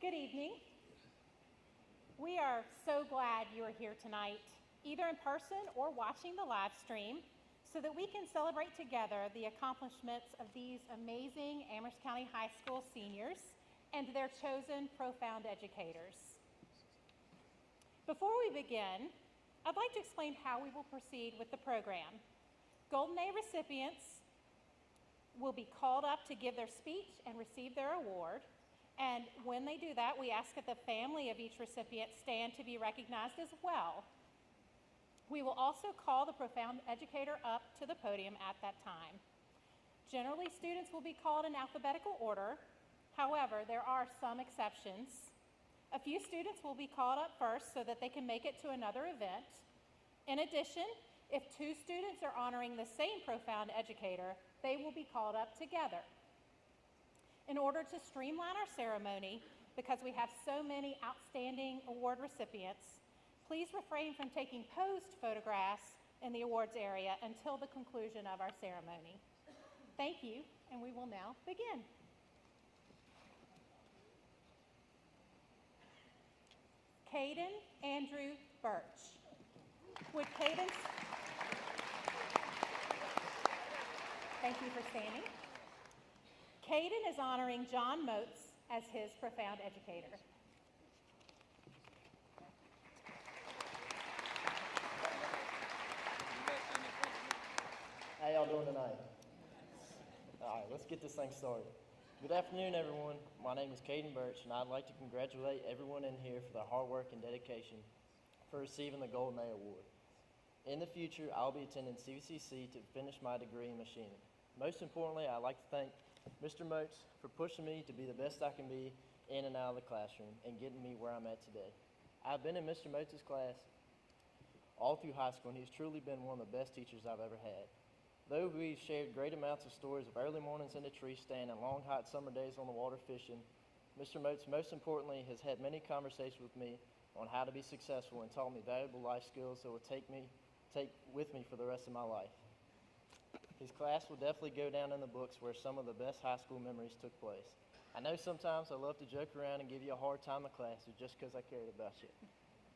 Good evening. We are so glad you are here tonight, either in person or watching the live stream, so that we can celebrate together the accomplishments of these amazing Amherst County High School seniors and their chosen profound educators. Before we begin, I'd like to explain how we will proceed with the program. Golden A recipients will be called up to give their speech and receive their award. And when they do that, we ask that the family of each recipient stand to be recognized as well. We will also call the profound educator up to the podium at that time. Generally, students will be called in alphabetical order. However, there are some exceptions. A few students will be called up first so that they can make it to another event. In addition, if two students are honoring the same profound educator, they will be called up together. In order to streamline our ceremony, because we have so many outstanding award recipients, please refrain from taking posed photographs in the awards area until the conclusion of our ceremony. Thank you, and we will now begin. Caden Andrew Birch. Would Caden... Thank you for standing. Caden is honoring John Motes as his profound educator. How y'all doing tonight? All right, let's get this thing started. Good afternoon, everyone. My name is Caden Birch, and I'd like to congratulate everyone in here for their hard work and dedication for receiving the Golden A Award. In the future, I'll be attending CVCC to finish my degree in machining. Most importantly, I'd like to thank Mr. Motes for pushing me to be the best I can be in and out of the classroom and getting me where I'm at today. I've been in Mr. Motes' class all through high school, and he's truly been one of the best teachers I've ever had. Though we've shared great amounts of stories of early mornings in the tree stand and long hot summer days on the water fishing, Mr. Motes most importantly has had many conversations with me on how to be successful and taught me valuable life skills that will take with me for the rest of my life. His class will definitely go down in the books where some of the best high school memories took place. I know sometimes I love to joke around and give you a hard time in class just because I cared about you.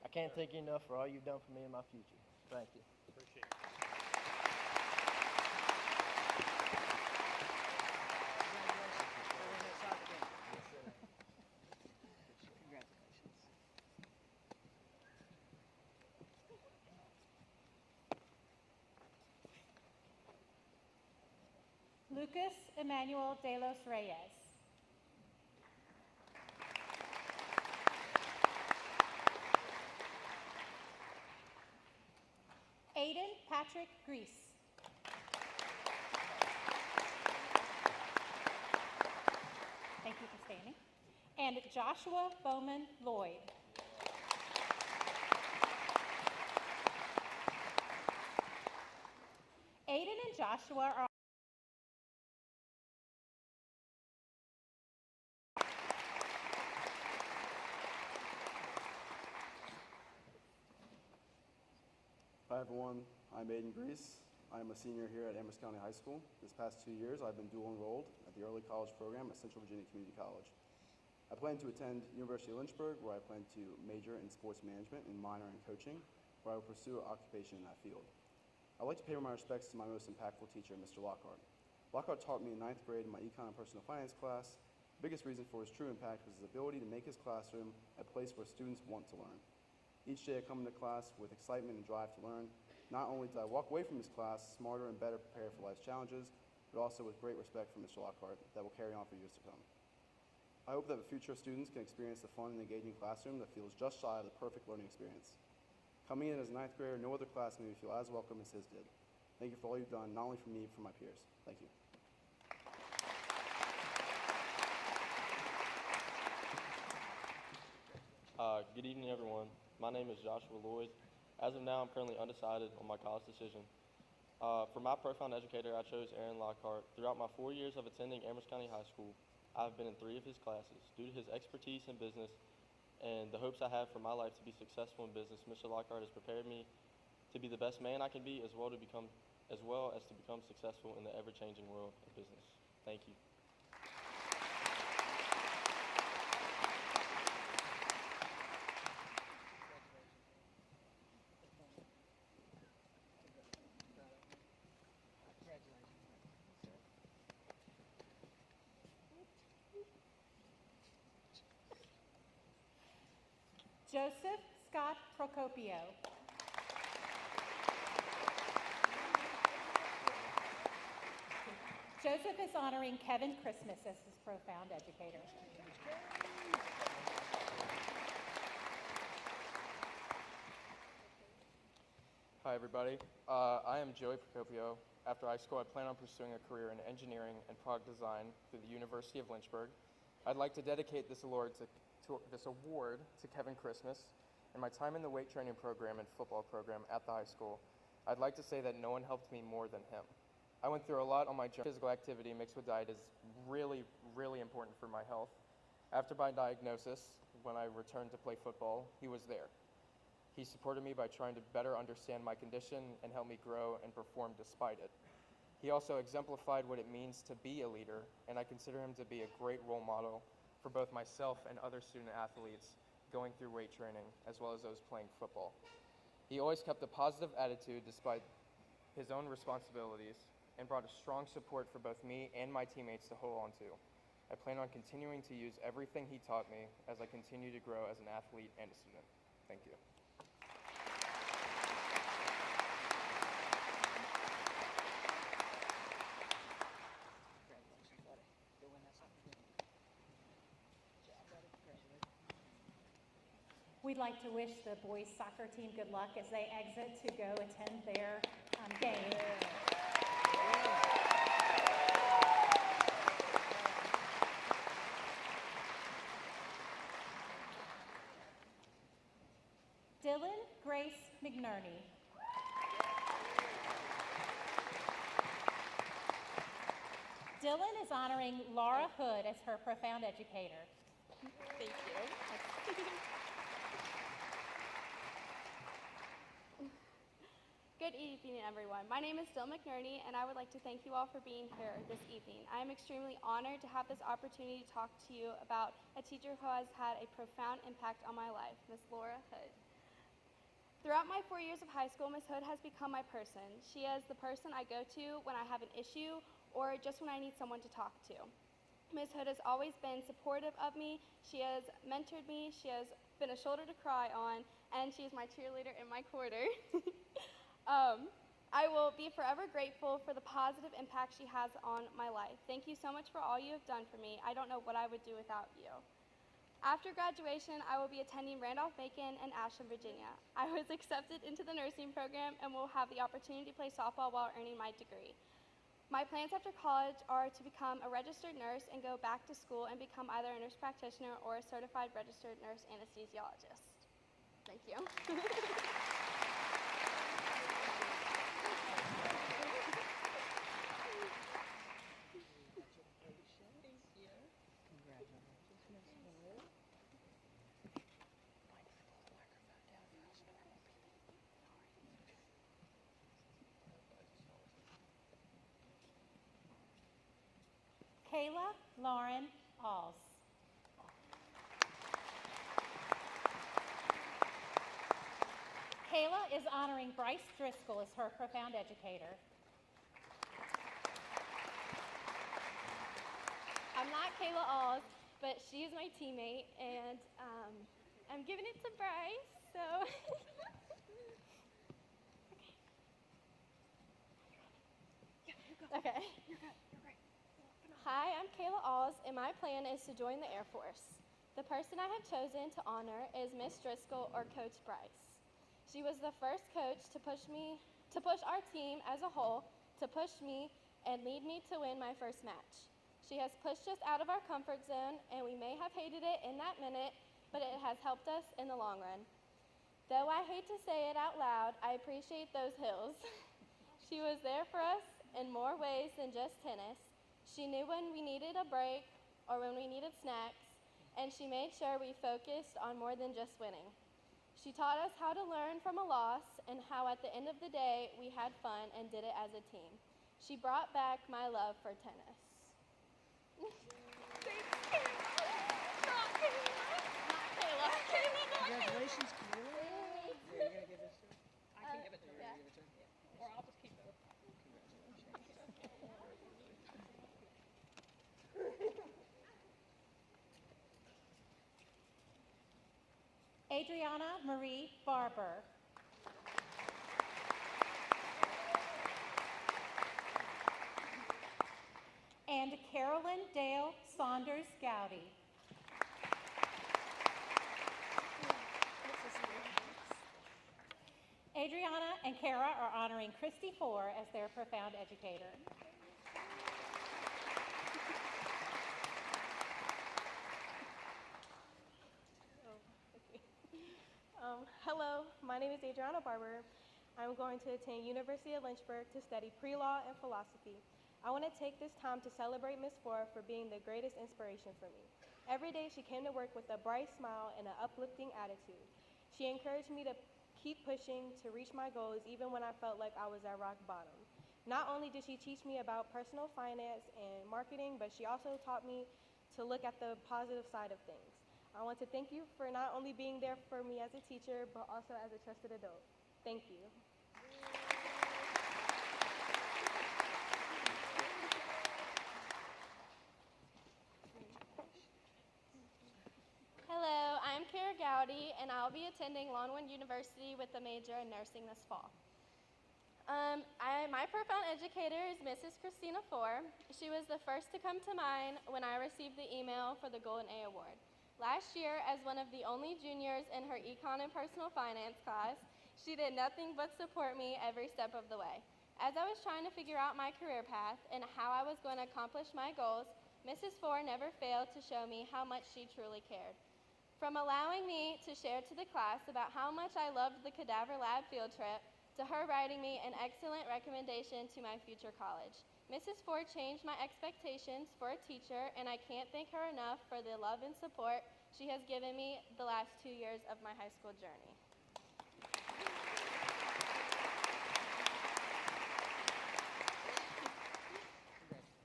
I can't thank you enough for all you've done for me in my future. Thank you. Appreciate it. Lucas Emmanuel de los Reyes. Aiden Patrick Grease. Thank you for standing. And Joshua Bowman Lloyd. Aiden and Joshua are Hi everyone, I'm Aiden Grease. I'm a senior here at Amherst County High School. This past 2 years, I've been dual enrolled at the early college program at Central Virginia Community College. I plan to attend University of Lynchburg, where I plan to major in sports management and minor in coaching, where I will pursue an occupation in that field. I'd like to pay my respects to my most impactful teacher, Mr. Lockhart. Lockhart taught me in 9th grade in my econ and personal finance class. The biggest reason for his true impact was his ability to make his classroom a place where students want to learn. Each day I come into class with excitement and drive to learn. Not only did I walk away from this class smarter and better prepared for life's challenges, but also with great respect for Mr. Lockhart that will carry on for years to come. I hope that the future students can experience the fun and engaging classroom that feels just shy of the perfect learning experience. Coming in as a 9th grader, no other class made me feel as welcome as his did. Thank you for all you've done, not only for me, but for my peers. Thank you. Good evening, everyone. My name is Joshua Lloyd. As of now, I'm currently undecided on my college decision. For my profound educator, I chose Aaron Lockhart. Throughout my 4 years of attending Amherst County High School, I've been in 3 of his classes. Due to his expertise in business and the hopes I have for my life to be successful in business, Mr. Lockhart has prepared me to be the best man I can be, as well as to become successful in the ever-changing world of business. Thank you. Joseph Scott Procopio. Joseph is honoring Kevin Christmas as his profound educator. Hi, everybody. I am Joey Procopio. After high school, I plan on pursuing a career in engineering and product design through the University of Lynchburg. I'd like to dedicate this award to Kevin Christmas. In my time in the weight training program and football program at the high school, I'd like to say that no one helped me more than him. I went through a lot on my journey. Physical activity mixed with diet is really, really important for my health. After my diagnosis, when I returned to play football, he was there. He supported me by trying to better understand my condition and help me grow and perform despite it. He also exemplified what it means to be a leader, and I consider him to be a great role model for both myself and other student athletes going through weight training, as well as those playing football. He always kept a positive attitude despite his own responsibilities and brought a strong support for both me and my teammates to hold on to. I plan on continuing to use everything he taught me as I continue to grow as an athlete and a student. Thank you. We'd like to wish the boys soccer team good luck as they exit to go attend their game. Dylan Grace McNerney. Dylan is honoring Laura Hood as her profound educator. Thank you. Good evening, everyone. My name is Dylan McNerney, and I would like to thank you all for being here this evening. I am extremely honored to have this opportunity to talk to you about a teacher who has had a profound impact on my life, Miss Laura Hood. Throughout my 4 years of high school, Miss Hood has become my person. She is the person I go to when I have an issue or just when I need someone to talk to. Ms. Hood has always been supportive of me. She has mentored me. She has been a shoulder to cry on, and she is my cheerleader in my quarter. I will be forever grateful for the positive impact she has on my life. Thank you so much for all you have done for me. I don't know what I would do without you. After graduation, I will be attending Randolph-Macon and Ashland, Virginia. I was accepted into the nursing program and will have the opportunity to play softball while earning my degree. My plans after college are to become a registered nurse and go back to school and become either a nurse practitioner or a certified registered nurse anesthesiologist. Thank you. Kayla Alls. Kayla is honoring Bryce Driscoll as her profound educator. I'm not Kayla Alls, but she is my teammate, and I'm giving it to Bryce, so. Okay. Hi, I'm Kayla Alls, and my plan is to join the Air Force. The person I have chosen to honor is Miss Driscoll, or Coach Bryce. She was the first coach to push our team as a whole, to push me and lead me to win my first match. She has pushed us out of our comfort zone, and we may have hated it in that minute, but it has helped us in the long run. Though I hate to say it out loud, I appreciate those hills. She was there for us in more ways than just tennis. She knew when we needed a break or when we needed snacks, and she made sure we focused on more than just winning. She taught us how to learn from a loss and how at the end of the day we had fun and did it as a team. She brought back my love for tennis. Not Kayla. Congratulations, Kayla. You're gonna give this to her? I can give it to her. Yeah. Give it to her? Or I'll just keep it. Adriana Marie Barber. And Carolyn Dale Saunders Gowdy. Adriana and Clara are honoring Christy Four as their profound educator. Hello, my name is Adriana Barber. I'm going to attend University of Lynchburg to study pre-law and philosophy. I want to take this time to celebrate Miss Four for being the greatest inspiration for me. Every day she came to work with a bright smile and an uplifting attitude. She encouraged me to keep pushing to reach my goals even when I felt like I was at rock bottom. Not only did she teach me about personal finance and marketing, but she also taught me to look at the positive side of things. I want to thank you for not only being there for me as a teacher, but also as a trusted adult. Thank you. Hello, I'm Kara Gowdy, and I'll be attending Longwood University with a major in nursing this fall. My profound educator is Mrs. Christina Four. She was the first to come to mind when I received the email for the Golden A Award. Last year, as one of the only juniors in her econ and personal finance class, she did nothing but support me every step of the way. As I was trying to figure out my career path and how I was going to accomplish my goals, Mrs. Four never failed to show me how much she truly cared. From allowing me to share to the class about how much I loved the cadaver lab field trip, to her writing me an excellent recommendation to my future college. Mrs. Four changed my expectations for a teacher, and I can't thank her enough for the love and support she has given me the last 2 years of my high school journey.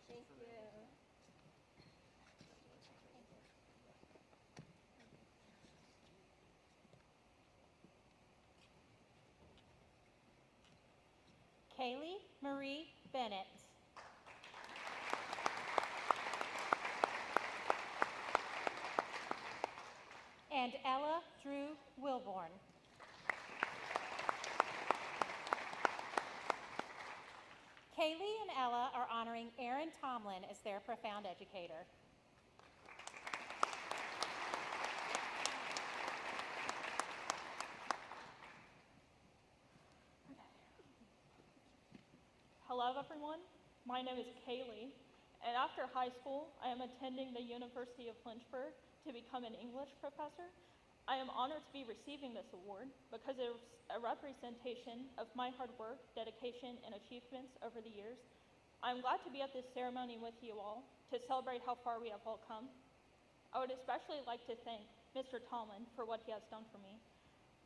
Thank you. Kaylee Marie Bennett. And Ella Drew Wilborn. Kaylee and Ella are honoring Erin Tomlin as their profound educator. Hello everyone, my name is Kaylee, and after high school, I am attending the University of Lynchburg to become an English professor. I am honored to be receiving this award because it is a representation of my hard work, dedication, and achievements over the years. I'm glad to be at this ceremony with you all to celebrate how far we have all come. I would especially like to thank Mr. Tomlin for what he has done for me.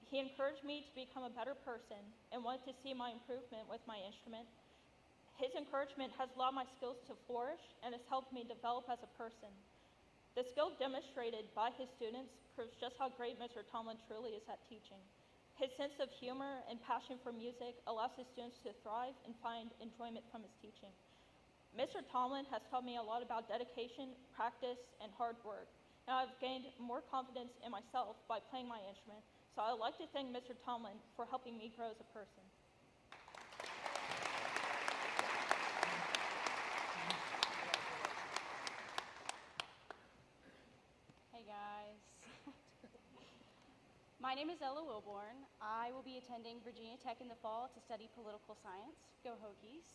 He encouraged me to become a better person and wanted to see my improvement with my instrument. His encouragement has allowed my skills to flourish and has helped me develop as a person. The skill demonstrated by his students proves just how great Mr. Tomlin truly is at teaching. His sense of humor and passion for music allows his students to thrive and find enjoyment from his teaching. Mr. Tomlin has taught me a lot about dedication, practice, and hard work. And I've gained more confidence in myself by playing my instrument. So I'd like to thank Mr. Tomlin for helping me grow as a person. My name is Ella Wilborn. I will be attending Virginia Tech in the fall to study political science. Go Hokies.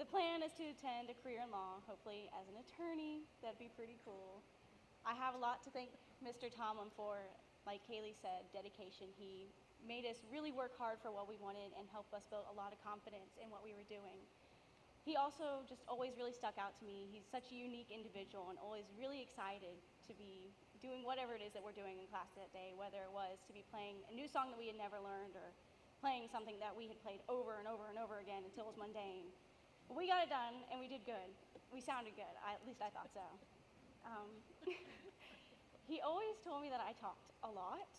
The plan is to attend a career in law, hopefully as an attorney. That'd be pretty cool. I have a lot to thank Mr. Tomlin for. Like Kaylee said, dedication. He made us really work hard for what we wanted and helped us build a lot of confidence in what we were doing. He also just always really stuck out to me. He's such a unique individual and always really excited to be doing whatever it is that we're doing in class that day, whether it was to be playing a new song that we had never learned or playing something that we had played over and over and over again until it was mundane. But we got it done and we did good. We sounded good, at least I thought so. He always told me that I talked a lot.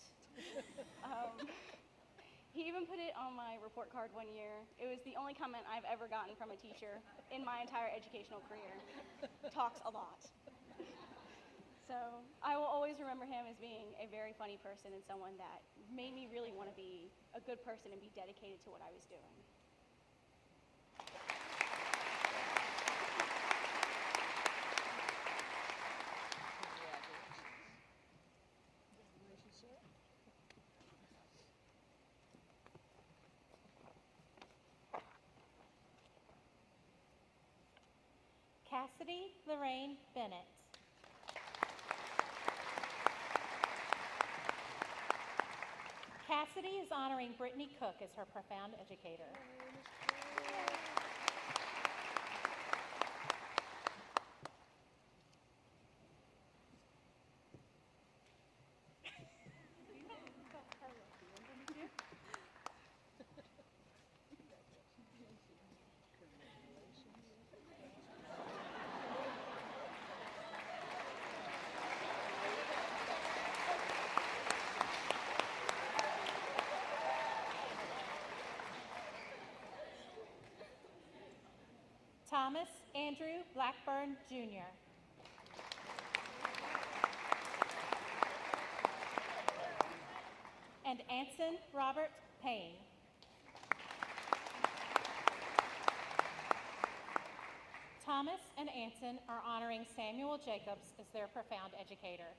He even put it on my report card one year. It was the only comment I've ever gotten from a teacher in my entire educational career. Talks a lot. So I will always remember him as being a very funny person and someone that made me really want to be a good person and be dedicated to what I was doing. Cassidy Lorraine Bennett. Cassidy is honoring Brittany Cook as her profound educator. Thomas Andrew Blackburn, Jr. And Anson Robert Payne. Thomas and Anson are honoring Samuel Jacobs as their profound educator.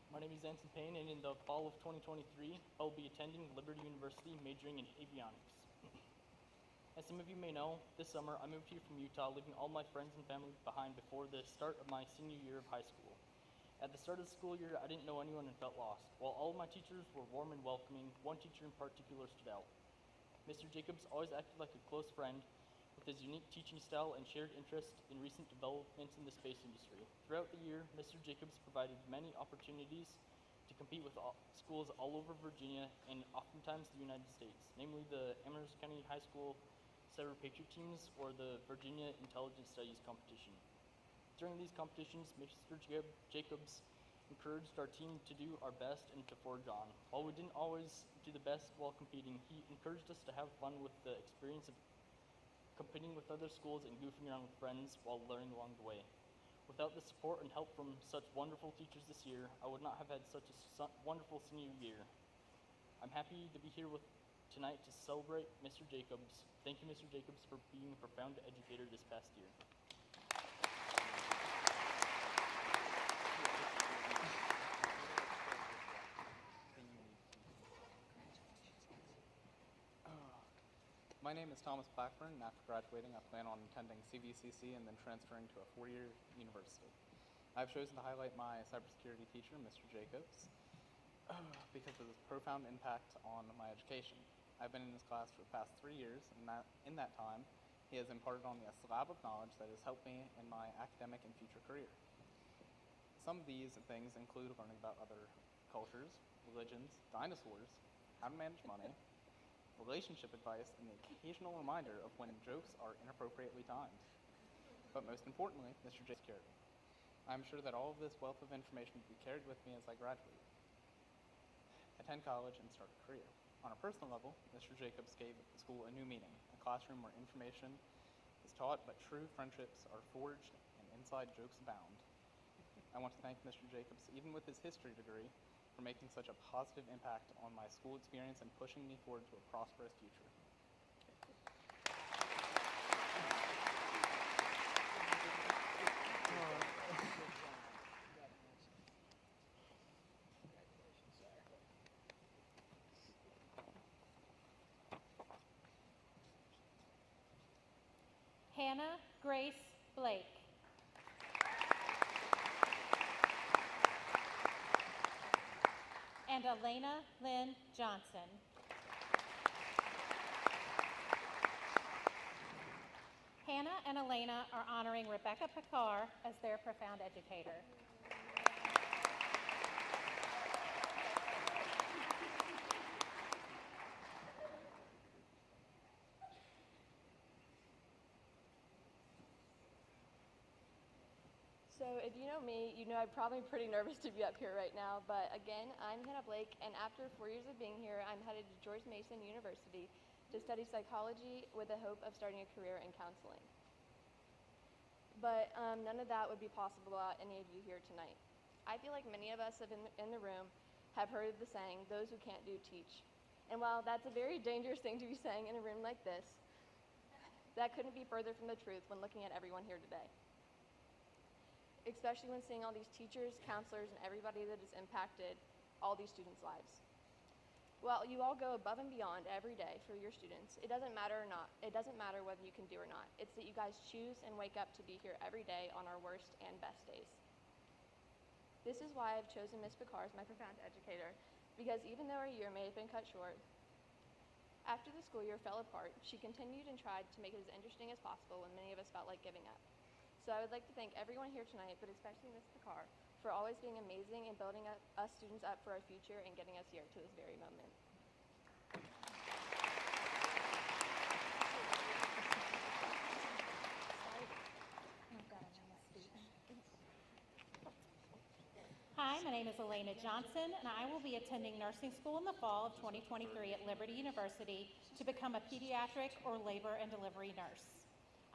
My name is Anson Payne, and in the fall of 2023, I will be attending Liberty University, majoring in avionics. As some of you may know, this summer I moved here from Utah, leaving all my friends and family behind before the start of my senior year of high school. At the start of the school year, I didn't know anyone and felt lost. While all of my teachers were warm and welcoming, one teacher in particular stood out. Mr. Jacobs always acted like a close friend, with his unique teaching style and shared interest in recent developments in the space industry. Throughout the year, Mr. Jacobs provided many opportunities to compete with schools all over Virginia and oftentimes the United States, namely the Amherst County High School Cyber Patriot teams or the Virginia Intelligence Studies competition. During these competitions, Mr. Jacobs encouraged our team to do our best and to forge on. While we didn't always do the best while competing, he encouraged us to have fun with the experience of competing with other schools and goofing around with friends while learning along the way. Without the support and help from such wonderful teachers this year, I would not have had such a wonderful senior year. I'm happy to be here tonight to celebrate Mr. Jacobs. Thank you, Mr. Jacobs, for being a profound educator this past year. My name is Thomas Blackburn, and after graduating, I plan on attending CVCC and then transferring to a four-year university. I've chosen to highlight my cybersecurity teacher, Mr. Jacobs, because of his profound impact on my education. I've been in his class for the past 3 years, and in that time, he has imparted on me a slab of knowledge that has helped me in my academic and future career. Some of these things include learning about other cultures, religions, dinosaurs, how to manage money, relationship advice, and the occasional reminder of when jokes are inappropriately timed. But most importantly, Mr. Jacobs cared. I'm sure that all of this wealth of information will be carried with me as I graduate, attend college, and start a career. On a personal level, Mr. Jacobs gave the school a new meaning, a classroom where information is taught but true friendships are forged and inside jokes abound. I want to thank Mr. Jacobs, even with his history degree, for making such a positive impact on my school experience and pushing me forward to a prosperous future. Hannah Grace Blake. And Elena Lynn Johnson. Hannah and Elena are honoring Rebecca Picard as their profound educator. So if you know me, you know I'm probably pretty nervous to be up here right now, but again, I'm Hannah Blake, and after 4 years of being here, I'm headed to George Mason University to study psychology with the hope of starting a career in counseling. But none of that would be possible without any of you here tonight. I feel like many of us in the room have heard the saying, "Those who can't do, teach." And while that's a very dangerous thing to be saying in a room like this, that couldn't be further from the truth when looking at everyone here today. Especially when seeing all these teachers, counselors, and everybody that has impacted all these students' lives. Well, you all go above and beyond every day for your students. It doesn't matter or not. It doesn't matter whether you can do or not. It's that you guys choose and wake up to be here every day on our worst and best days. This is why I've chosen Ms. Picard as my profound educator, because even though our year may have been cut short, after the school year fell apart, she continued and tried to make it as interesting as possible when many of us felt like giving up. So I would like to thank everyone here tonight, but especially Ms. Picard, for always being amazing and building us students up for our future and getting us here to this very moment. Hi, my name is Elena Johnson, and I will be attending nursing school in the fall of 2023 at Liberty University to become a pediatric or labor and delivery nurse.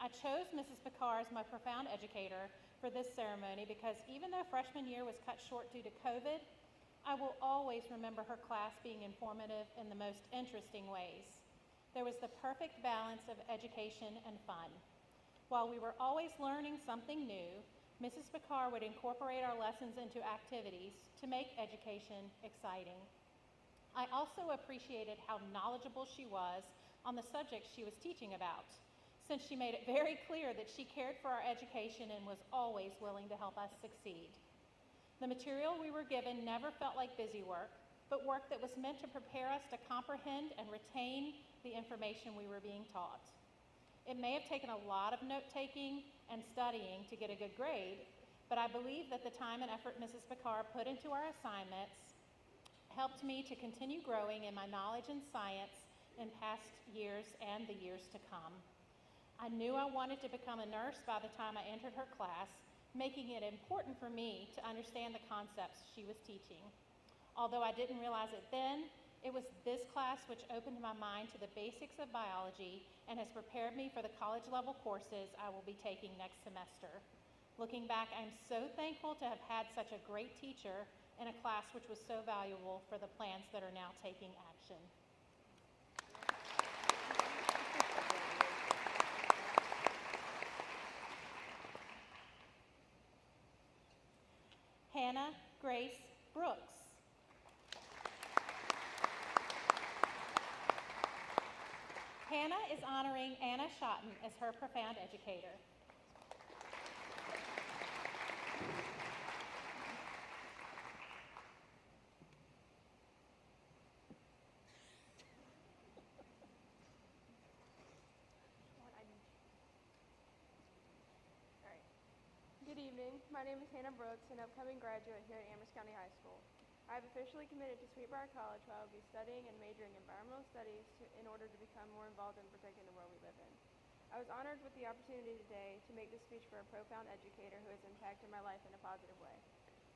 I chose Mrs. Picard as my profound educator for this ceremony because even though freshman year was cut short due to COVID, I will always remember her class being informative in the most interesting ways. There was the perfect balance of education and fun. While we were always learning something new, Mrs. Picard would incorporate our lessons into activities to make education exciting. I also appreciated how knowledgeable she was on the subjects she was teaching about, since she made it very clear that she cared for our education and was always willing to help us succeed. The material we were given never felt like busy work, but work that was meant to prepare us to comprehend and retain the information we were being taught. It may have taken a lot of note-taking and studying to get a good grade, but I believe that the time and effort Mrs. Picard put into our assignments helped me to continue growing in my knowledge in science in past years and the years to come. I knew I wanted to become a nurse by the time I entered her class, making it important for me to understand the concepts she was teaching. Although I didn't realize it then, it was this class which opened my mind to the basics of biology and has prepared me for the college-level courses I will be taking next semester. Looking back, I'm so thankful to have had such a great teacher in a class which was so valuable for the plans that are now taking action. Hannah Grace Brooks. Hannah is honoring Anna Shotton as her profound educator. Good evening. My name is Hannah Brooks, an upcoming graduate here at Amherst County High School. I have officially committed to Sweetbriar College, where I will be studying and majoring in environmental studies in order to become more involved in protecting the world we live in. I was honored with the opportunity today to make this speech for a profound educator who has impacted my life in a positive way.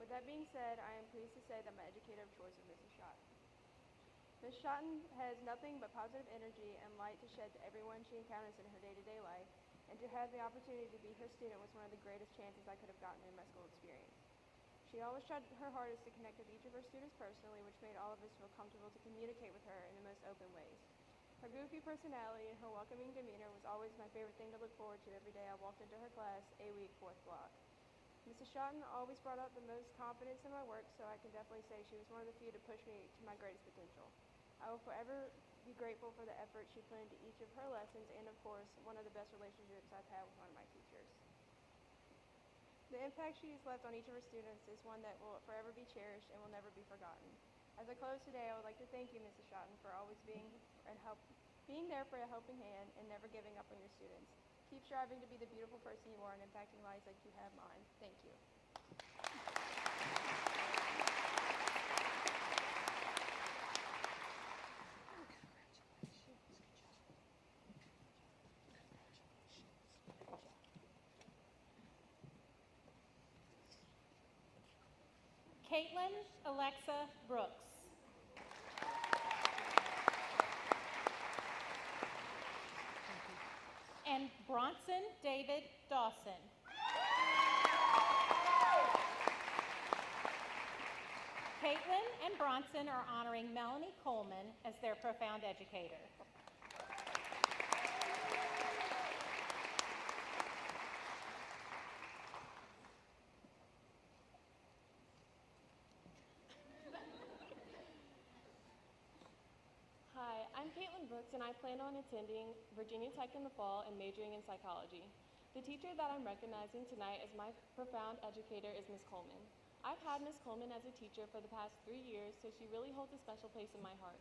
With that being said, I am pleased to say that my educator of choice is Mrs. Shotton. Ms. Shotton has nothing but positive energy and light to shed to everyone she encounters in her day-to-day life, and to have the opportunity to be her student was one of the greatest chances I could have gotten in my school experience. She always tried her hardest to connect with each of her students personally, which made all of us feel comfortable to communicate with her in the most open ways. Her goofy personality and her welcoming demeanor was always my favorite thing to look forward to every day I walked into her class, A week, 4th block. Mrs. Shotton always brought out the most confidence in my work, so I can definitely say she was one of the few to push me to my greatest potential. I will forever be grateful for the effort she put into each of her lessons and, of course, one of the best relationships I've had with one of my teachers. The impact she has left on each of her students is one that will forever be cherished and will never be forgotten. As I close today, I would like to thank you, Mrs. Shotton, for always being there for a helping hand and never giving up on your students. Keep striving to be the beautiful person you are and impacting lives like you have mine. Thank you. Caitlin Alexa Brooks. and Bronson David Dawson. Caitlin and Bronson are honoring Melanie Coleman as their profound educator. Hi, I'm Caitlin Brooks, and I plan on attending Virginia Tech in the fall and majoring in psychology. The teacher that I'm recognizing tonight as my profound educator is Ms. Coleman. I've had Ms. Coleman as a teacher for the past 3 years, so she really holds a special place in my heart.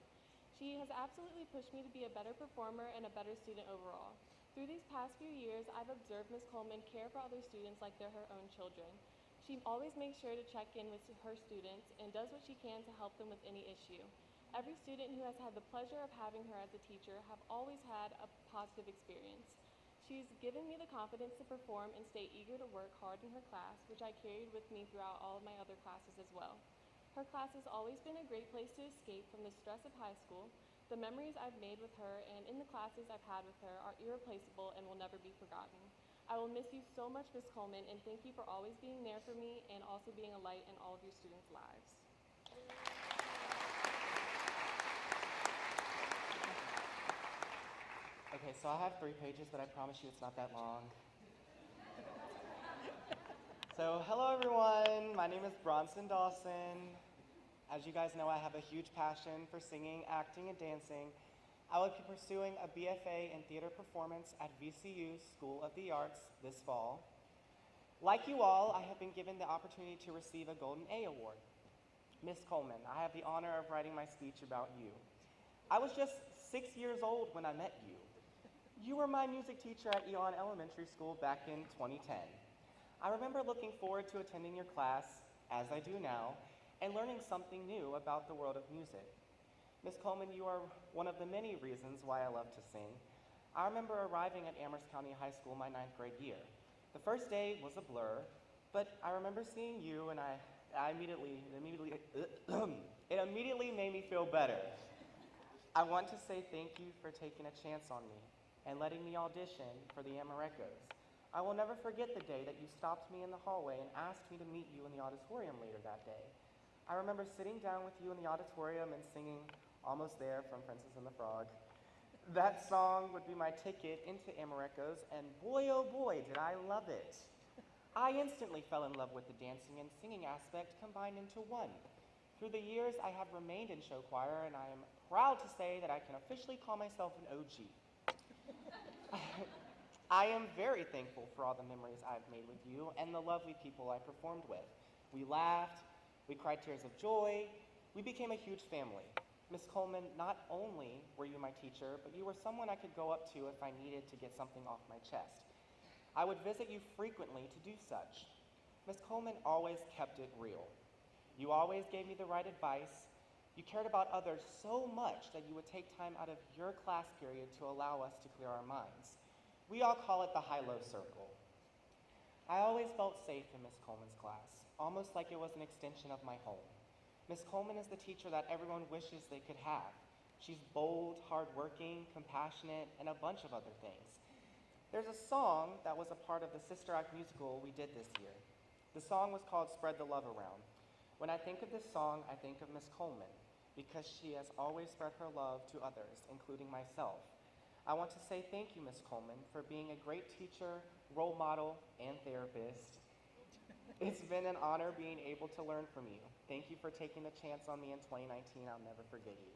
She has absolutely pushed me to be a better performer and a better student overall. Through these past few years, I've observed Ms. Coleman care for other students like they're her own children. She always makes sure to check in with her students and does what she can to help them with any issue. Every student who has had the pleasure of having her as a teacher have always had a positive experience. She's given me the confidence to perform and stay eager to work hard in her class, which I carried with me throughout all of my other classes as well. Her class has always been a great place to escape from the stress of high school. The memories I've made with her and in the classes I've had with her are irreplaceable and will never be forgotten. I will miss you so much, Ms. Coleman, and thank you for always being there for me and also being a light in all of your students' lives. Okay, so I have 3 pages, but I promise you it's not that long. So, hello everyone, my name is Bronson Dawson. As you guys know, I have a huge passion for singing, acting, and dancing. I will be pursuing a BFA in theater performance at VCU School of the Arts this fall. Like you all, I have been given the opportunity to receive a Golden A Award. Miss Coleman, I have the honor of writing my speech about you. I was just 6 years old when I met you. You were my music teacher at Eon Elementary School back in 2010. I remember looking forward to attending your class, as I do now, and learning something new about the world of music. Miss Coleman, you are one of the many reasons why I love to sing. I remember arriving at Amherst County High School my 9th grade year. The first day was a blur, but I remember seeing you and it immediately made me feel better. I want to say thank you for taking a chance on me and letting me audition for the Amarettos. I will never forget the day that you stopped me in the hallway and asked me to meet you in the auditorium later that day. I remember sitting down with you in the auditorium and singing Almost There from Princess and the Frog. That song would be my ticket into Amarettos, and boy oh boy did I love it. I instantly fell in love with the dancing and singing aspect combined into one. Through the years, I have remained in show choir, and I am proud to say that I can officially call myself an OG. I am very thankful for all the memories I've made with you and the lovely people I performed with. We laughed, we cried tears of joy, we became a huge family. Miss Coleman, not only were you my teacher, but you were someone I could go up to if I needed to get something off my chest. I would visit you frequently to do such. Miss Coleman always kept it real. You always gave me the right advice. You cared about others so much that you would take time out of your class period to allow us to clear our minds. We all call it the high-low circle. I always felt safe in Miss Coleman's class, almost like it was an extension of my home. Miss Coleman is the teacher that everyone wishes they could have. She's bold, hardworking, compassionate, and a bunch of other things. There's a song that was a part of the Sister Act musical we did this year. The song was called Spread the Love Around. When I think of this song, I think of Miss Coleman, because she has always spread her love to others, including myself. I want to say thank you, Miss Coleman, for being a great teacher, role model, and therapist. It's been an honor being able to learn from you. Thank you for taking the chance on me in 2019. I'll never forget you.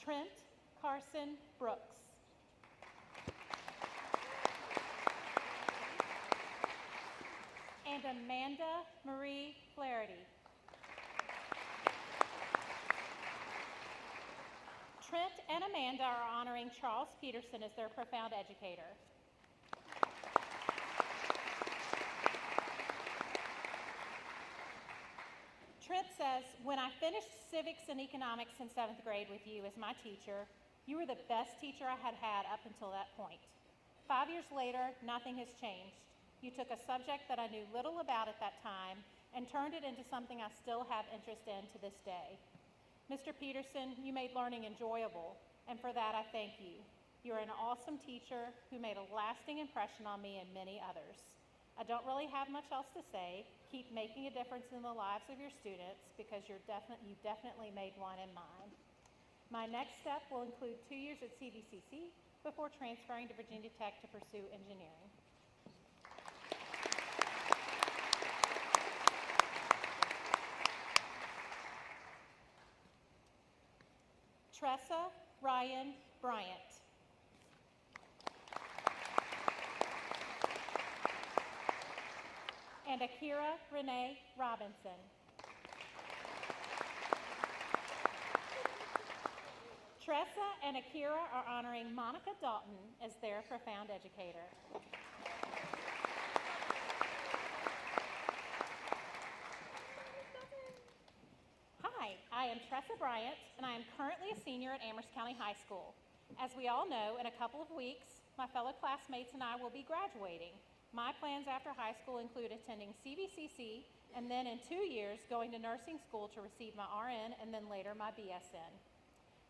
Trent Carson Brooks. And Amanda Marie Flaherty. Trent and Amanda are honoring Charles Peterson as their profound educator. says, when I finished civics and economics in 7th grade with you as my teacher, you were the best teacher I had had up until that point. 5 years later, nothing has changed. You took a subject that I knew little about at that time and turned it into something I still have interest in to this day. Mr. Peterson, you made learning enjoyable, and for that I thank you. You're an awesome teacher who made a lasting impression on me and many others. I don't really have much else to say. Keep making a difference in the lives of your students because you definitely made one in mine. My next step will include 2 years at CVCC before transferring to Virginia Tech to pursue engineering. Tressa Ryan Bryant. And Akira Renee Robinson. Tressa and Akira are honoring Monica Dalton as their profound educator. Hi, I am Tressa Bryant, and I am currently a senior at Amherst County High School. As we all know, in a couple of weeks, my fellow classmates and I will be graduating. My plans after high school include attending CVCC and then in 2 years going to nursing school to receive my RN and then later my BSN.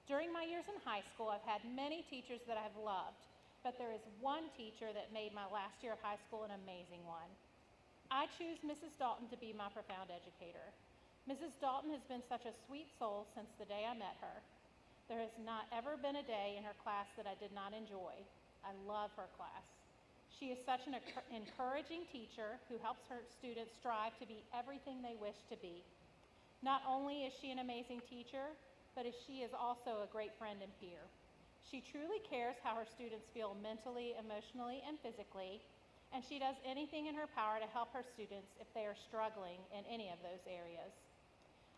During my years in high school, I've had many teachers that I've loved, but there is one teacher that made my last year of high school an amazing one. I choose Mrs. Dalton to be my profound educator. Mrs. Dalton has been such a sweet soul since the day I met her. There has not ever been a day in her class that I did not enjoy. I love her class. She is such an encouraging teacher who helps her students strive to be everything they wish to be. Not only is she an amazing teacher, but she is also a great friend and peer. She truly cares how her students feel mentally, emotionally, and physically, and she does anything in her power to help her students if they are struggling in any of those areas.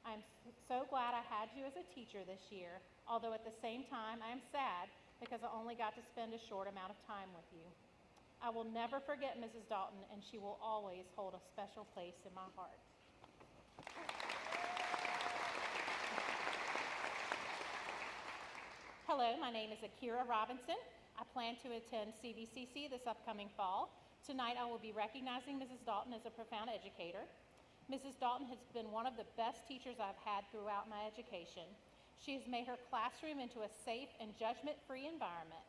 I'm so glad I had you as a teacher this year, although at the same time I am sad because I only got to spend a short amount of time with you. I will never forget Mrs. Dalton, and she will always hold a special place in my heart. Hello, my name is Akira Robinson. I plan to attend CVCC this upcoming fall. Tonight I will be recognizing Mrs. Dalton as a profound educator. Mrs. Dalton has been one of the best teachers I've had throughout my education. She has made her classroom into a safe and judgment-free environment.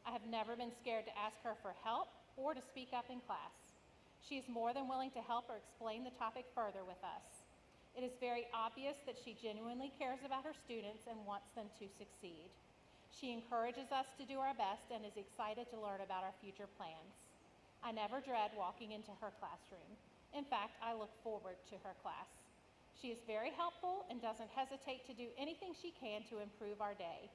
I have never been scared to ask her for help or to speak up in class. She is more than willing to help or explain the topic further with us. It is very obvious that she genuinely cares about her students and wants them to succeed. She encourages us to do our best and is excited to learn about our future plans. I never dread walking into her classroom. In fact, I look forward to her class. She is very helpful and doesn't hesitate to do anything she can to improve our day.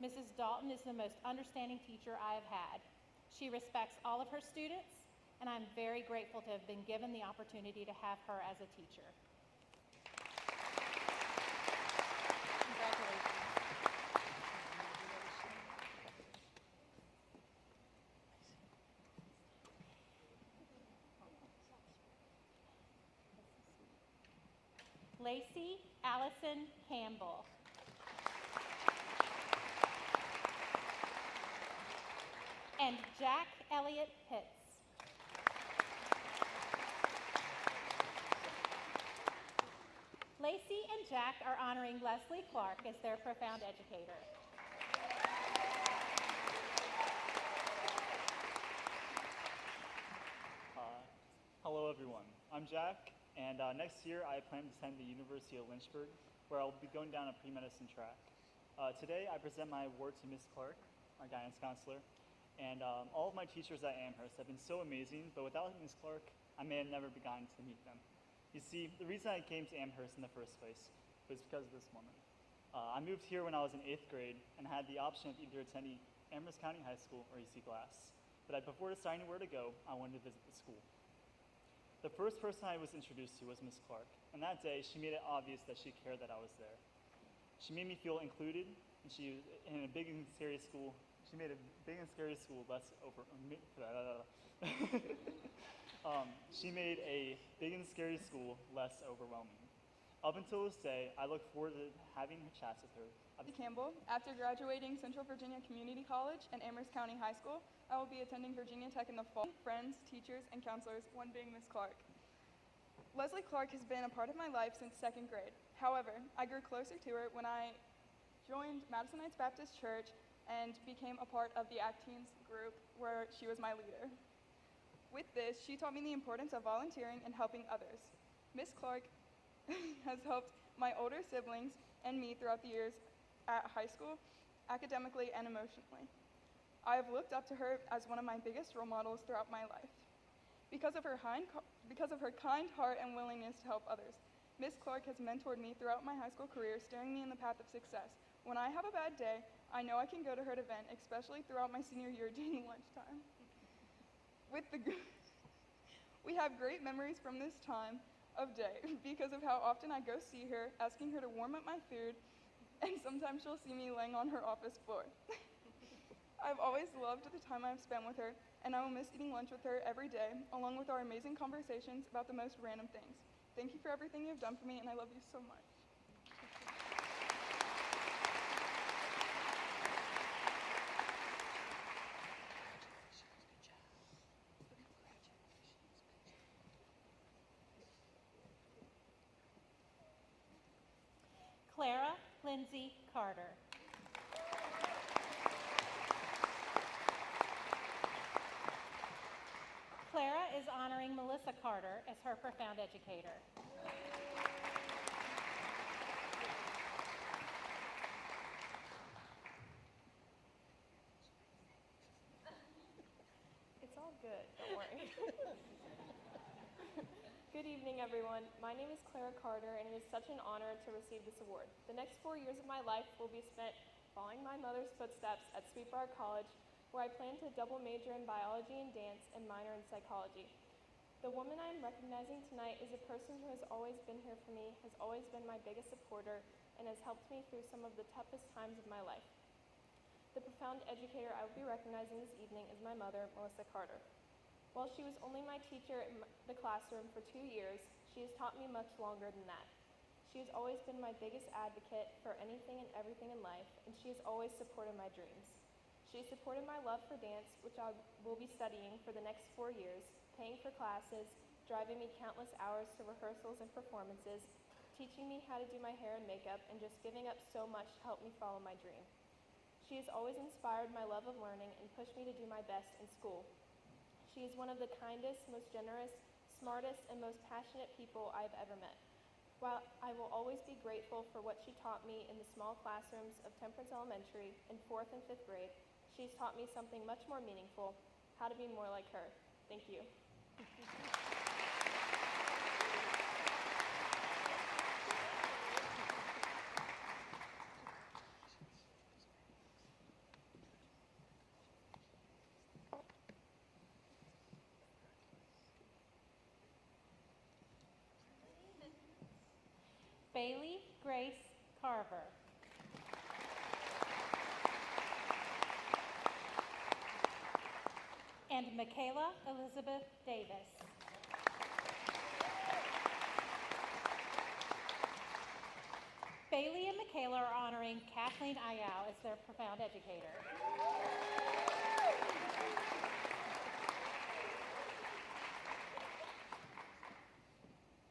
Mrs. Dalton is the most understanding teacher I have had. She respects all of her students, and I'm very grateful to have been given the opportunity to have her as a teacher. Congratulations. Lacey Allison Campbell. And Jack Elliott Pitts. Lacey and Jack are honoring Leslie Clark as their profound educator. Hello everyone, I'm Jack, and next year I plan to attend the University of Lynchburg, where I'll be going down a pre-medicine track. Today I present my award to Ms. Clark, our guidance counselor, and all of my teachers at Amherst have been so amazing, but without Ms. Clark, I may have never begun to meet them. You see, the reason I came to Amherst in the first place was because of this woman. I moved here when I was in 8th grade and had the option of either attending Amherst County High School or EC Glass. But before deciding where to go, I wanted to visit the school. The first person I was introduced to was Ms. Clark, and that day she made it obvious that she cared that I was there. She made me feel included, and she made a big and scary school less she made a big and scary school less overwhelming. Up until this day, I look forward to having chats with her. Campbell. After graduating Central Virginia Community College and Amherst County High School, I will be attending Virginia Tech in the fall. Friends, teachers, and counselors, one being Miss Clark. Leslie Clark has been a part of my life since 2nd grade. However, I grew closer to her when I joined Madison Heights Baptist Church and became a part of the Act Teens group where she was my leader. With this, she taught me the importance of volunteering and helping others. Miss Clark has helped my older siblings and me throughout the years at high school, academically and emotionally. I have looked up to her as one of my biggest role models throughout my life. Because of her kind heart and willingness to help others, Miss Clark has mentored me throughout my high school career, steering me in the path of success. When I have a bad day, I know I can go to her to vent, especially throughout my senior year during lunchtime. We have great memories from this time of day because of how often I go see her, asking her to warm up my food, and sometimes she'll see me laying on her office floor. I've always loved the time I've spent with her, and I will miss eating lunch with her every day, along with our amazing conversations about the most random things. Thank you for everything you've done for me, and I love you so much. Clara Lindsay Carter. Clara is honoring Melissa Carter as her profound educator. It's all good, don't worry. Good evening, everyone. My name is Clara Carter, and it is such an honor to receive this award. The next 4 years of my life will be spent following my mother's footsteps at Sweetbriar College, where I plan to double major in biology and dance and minor in psychology. The woman I am recognizing tonight is a person who has always been here for me, has always been my biggest supporter, and has helped me through some of the toughest times of my life. The profound educator I will be recognizing this evening is my mother, Melissa Carter. While she was only my teacher in the classroom for 2 years, she has taught me much longer than that. She has always been my biggest advocate for anything and everything in life, and she has always supported my dreams. She has supported my love for dance, which I will be studying for the next 4 years, paying for classes, driving me countless hours to rehearsals and performances, teaching me how to do my hair and makeup, and just giving up so much to help me follow my dream. She has always inspired my love of learning and pushed me to do my best in school. She is one of the kindest, most generous, smartest, and most passionate people I've ever met. While I will always be grateful for what she taught me in the small classrooms of Temperance Elementary in 4th and 5th grade, she's taught me something much more meaningful, how to be more like her. Thank you. Bailey Grace Carver. And Michaela Elizabeth Davis. Bailey and Michaela are honoring Kathleen Ayau as their profound educator.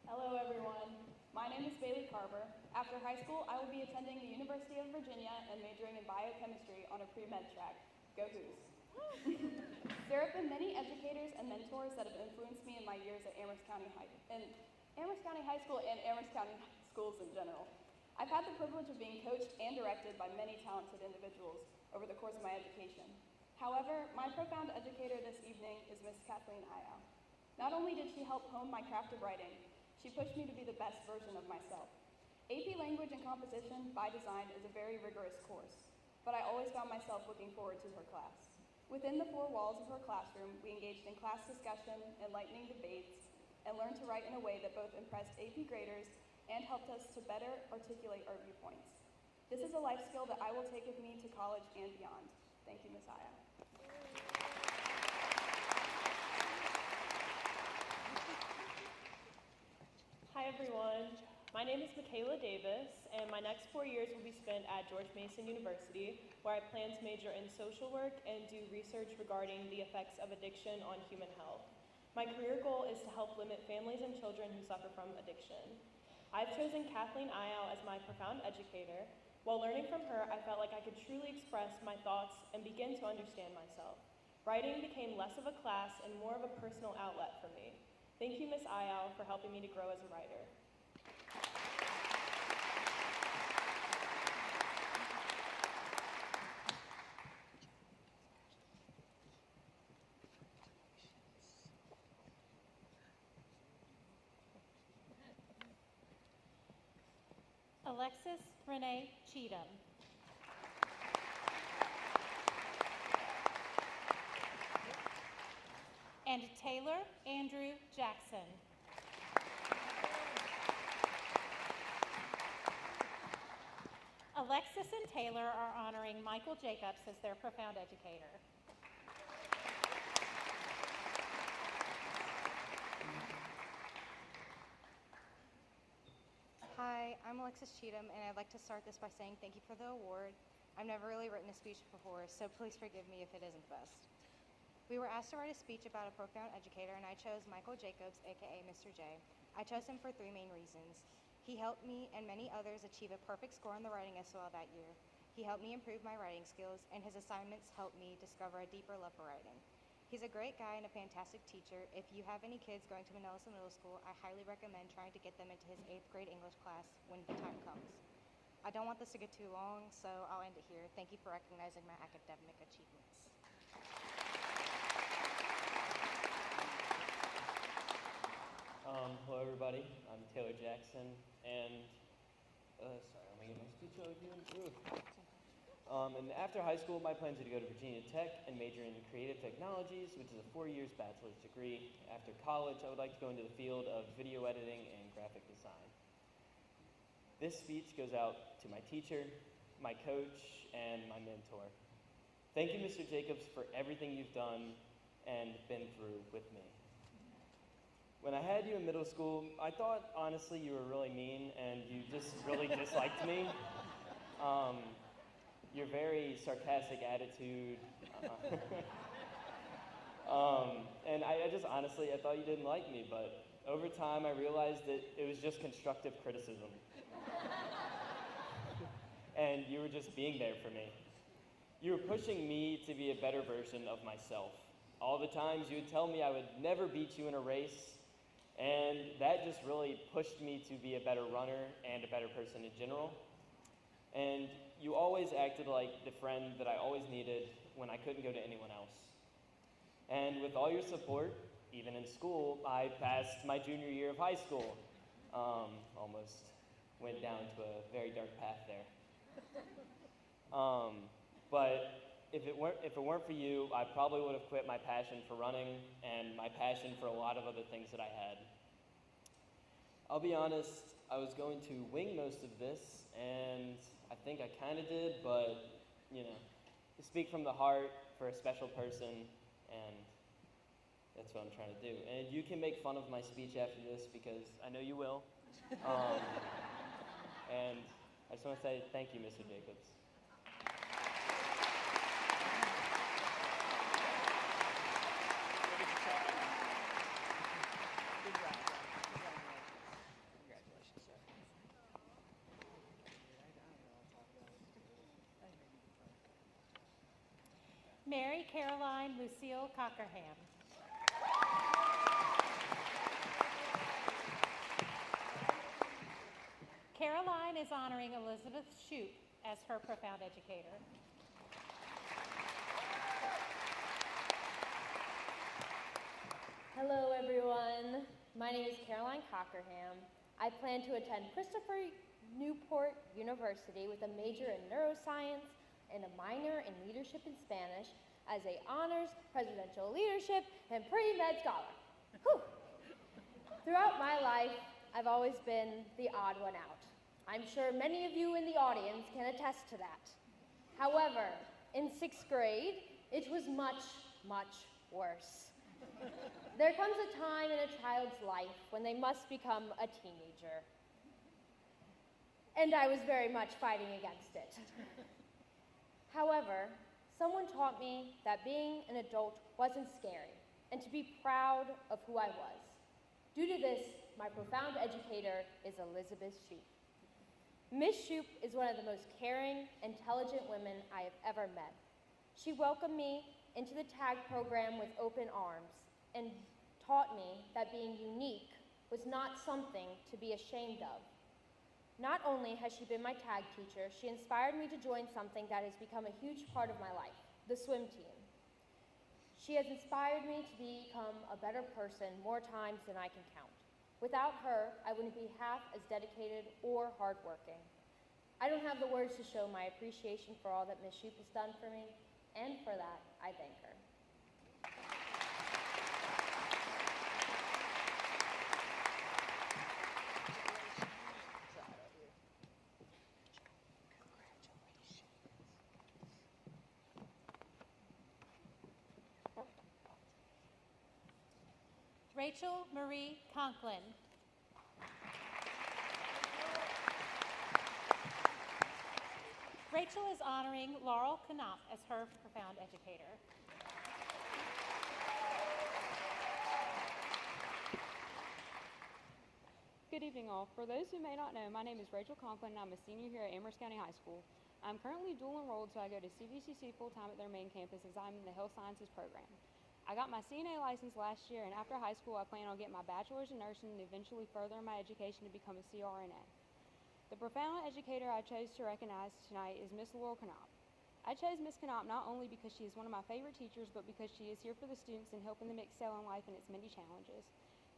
Hello, everyone. My name is Bailey Carver. After high school, I will be attending the University of Virginia and majoring in biochemistry on a pre-med track. Go Hoos. There have been many educators and mentors that have influenced me in my years at Amherst County High School and Amherst County schools in general. I've had the privilege of being coached and directed by many talented individuals over the course of my education. However, my profound educator this evening is Miss Kathleen Ayau. Not only did she help hone my craft of writing, she pushed me to be the best version of myself. AP Language and Composition by design is a very rigorous course, but I always found myself looking forward to her class. Within the 4 walls of her classroom, we engaged in class discussion, enlightening debates, and learned to write in a way that both impressed AP graders and helped us to better articulate our viewpoints. This is a life skill that I will take with me to college and beyond. Thank you, Ms. Ayau. Hi, everyone. My name is Michaela Davis, and my next 4 years will be spent at George Mason University, where I plan to major in social work and do research regarding the effects of addiction on human health. My career goal is to help limit families and children who suffer from addiction. I've chosen Kathleen Iyao as my profound educator. While learning from her, I felt like I could truly express my thoughts and begin to understand myself. Writing became less of a class and more of a personal outlet for me. Thank you, Ms. Iyao, for helping me to grow as a writer. Alexis Renee Cheatham. And Taylor Andrew Jackson. Alexis and Taylor are honoring Michael Jacobs as their profound educator. Hi, I'm Alexis Cheatham, and I'd like to start this by saying thank you for the award. I've never really written a speech before, so please forgive me if it isn't the best. We were asked to write a speech about a profound educator, and I chose Michael Jacobs, aka Mr. J. I chose him for 3 main reasons. He helped me and many others achieve a perfect score on the writing SOL that year. He helped me improve my writing skills, and his assignments helped me discover a deeper love for writing. He's a great guy and a fantastic teacher. If you have any kids going to Manila Middle School, I highly recommend trying to get them into his 8th grade English class when the time comes. I don't want this to get too long, so I'll end it here. Thank you for recognizing my academic achievements. Hello everybody, I'm Taylor Jackson, and sorry, let me get my speech over here. And after high school, my plans are to go to Virginia Tech and major in creative technologies, which is a 4 years bachelor's degree. After college, I would like to go into the field of video editing and graphic design. This speech goes out to my teacher, my coach, and my mentor. Thank you, Mr. Jacobs, for everything you've done and been through with me. When I had you in middle school, I thought, honestly, you were really mean and you just really disliked me. Your very sarcastic attitude. And I just honestly, I thought you didn't like me, but over time I realized that it was just constructive criticism. And you were just being there for me. You were pushing me to be a better version of myself. All the times you would tell me I would never beat you in a race, and that just really pushed me to be a better runner and a better person in general. And you always acted like the friend that I always needed when I couldn't go to anyone else. And with all your support, even in school, I passed my junior year of high school. Almost went down to a very dark path there. But if it weren't for you, I probably would have quit my passion for running and my passion for a lot of other things that I had. I'll be honest, I was going to wing most of this, and I think I kind of did, but, you know, to speak from the heart for a special person, and that's what I'm trying to do. And you can make fun of my speech after this, because I know you will. And I just want to say thank you, Mr. Jacobs. Mary Caroline Lucille Cockerham. Caroline is honoring Elizabeth Shoup as her profound educator. Hello everyone, my name is Caroline Cockerham. I plan to attend Christopher Newport University with a major in neuroscience and a minor in leadership in Spanish as a honors, presidential leadership, and pre-med scholar. Whew. Throughout my life, I've always been the odd one out. I'm sure many of you in the audience can attest to that. However, in 6th grade, it was much, much worse. There comes a time in a child's life when they must become a teenager. and I was very much fighting against it. However, someone taught me that being an adult wasn't scary, and to be proud of who I was. Due to this, my profound educator is Elizabeth Shoup. Miss Shoup is one of the most caring, intelligent women I have ever met. She welcomed me into the tag program with open arms and taught me that being unique was not something to be ashamed of. Not only has she been my tag teacher, she inspired me to join something that has become a huge part of my life, the swim team. She has inspired me to become a better person more times than I can count. Without her, I wouldn't be half as dedicated or hardworking. I don't have the words to show my appreciation for all that Miss Shoup has done for me, and for that, I thank her. Rachel Marie Conklin. Rachel is honoring Laurel Knopf as her profound educator. Good evening, all. For those who may not know, my name is Rachel Conklin, and I'm a senior here at Amherst County High School. I'm currently dual enrolled, so I go to CVCC full-time at their main campus as I'm in the Health Sciences program. I got my CNA license last year, and after high school, I plan on getting my bachelor's in nursing and eventually furthering my education to become a CRNA. The profound educator I chose to recognize tonight is Miss Laurel Knopf. I chose Miss Knopf not only because she is one of my favorite teachers, but because she is here for the students and helping them excel in life and its many challenges.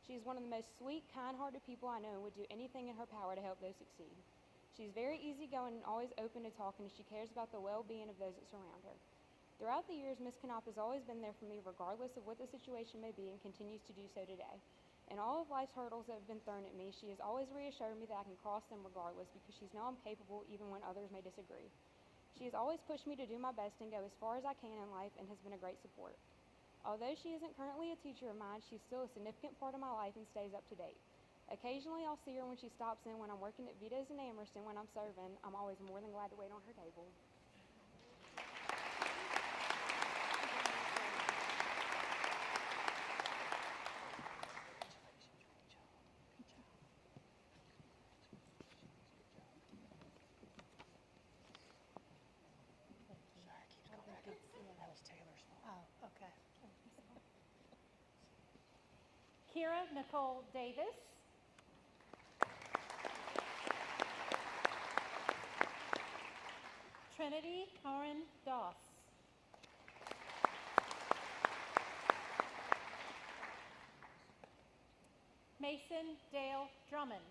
She is one of the most sweet, kind-hearted people I know and would do anything in her power to help those succeed. She is very easygoing and always open to talking, and she cares about the well-being of those that surround her. Throughout the years, Miss Knopf has always been there for me regardless of what the situation may be and continues to do so today. In all of life's hurdles that have been thrown at me, she has always reassured me that I can cross them regardless because she's know I'm capable even when others may disagree. She has always pushed me to do my best and go as far as I can in life and has been a great support. Although she isn't currently a teacher of mine, she's still a significant part of my life and stays up to date. Occasionally, I'll see her when she stops in when I'm working at Vito's in Amherst, and when I'm serving, I'm always more than glad to wait on her table. Oh, okay. Kira Nicole Davis. Trinity Karen Doss. Mason Dale Drummond.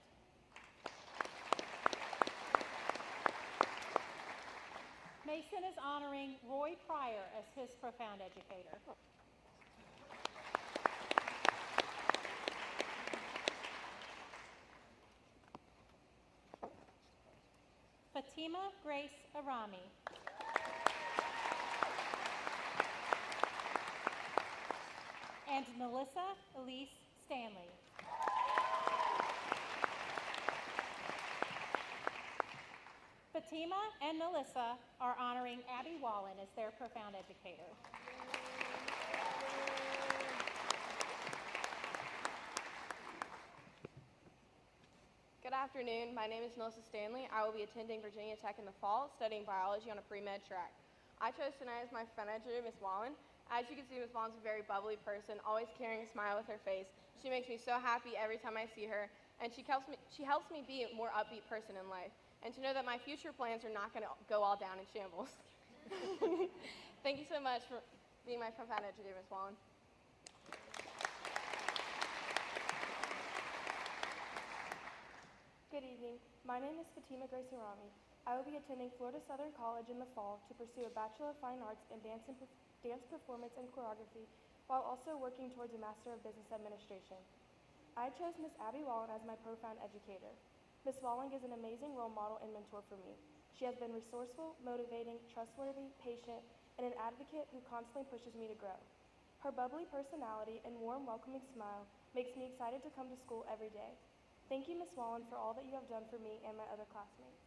Mason is honoring Roy Pryor as his profound educator. Fatima Grace Arami. And Melissa Elise Stanley. Fatima and Melissa are honoring Abby Wallen as their profound educator. Good afternoon. My name is Melissa Stanley. I will be attending Virginia Tech in the fall, studying biology on a pre-med track. I chose tonight as my profound educator, Miss Wallen. As you can see, Miss Wallen's a very bubbly person, always carrying a smile with her face. She makes me so happy every time I see her, and she helps me be a more upbeat person in life, and to know that my future plans are not going to go all down in shambles. Thank you so much for being my profound educator, Miss Wallen. Good evening. My name is Fatima Grace Arami. I will be attending Florida Southern College in the fall to pursue a Bachelor of Fine Arts in Dance Performance and Choreography, while also working towards a Master of Business Administration. I chose Miss Abby Wallen as my profound educator. Miss Wallen is an amazing role model and mentor for me. She has been resourceful, motivating, trustworthy, patient, and an advocate who constantly pushes me to grow. Her bubbly personality and warm, welcoming smile makes me excited to come to school every day. Thank you, Ms. Wallen, for all that you have done for me and my other classmates.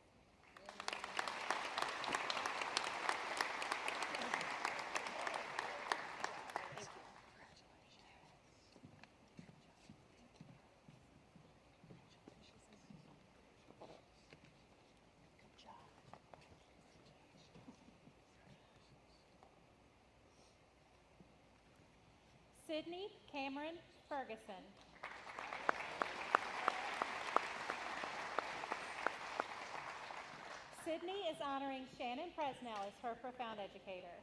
Sydney Cameron Ferguson. Sydney is honoring Shannon Presnell as her profound educator.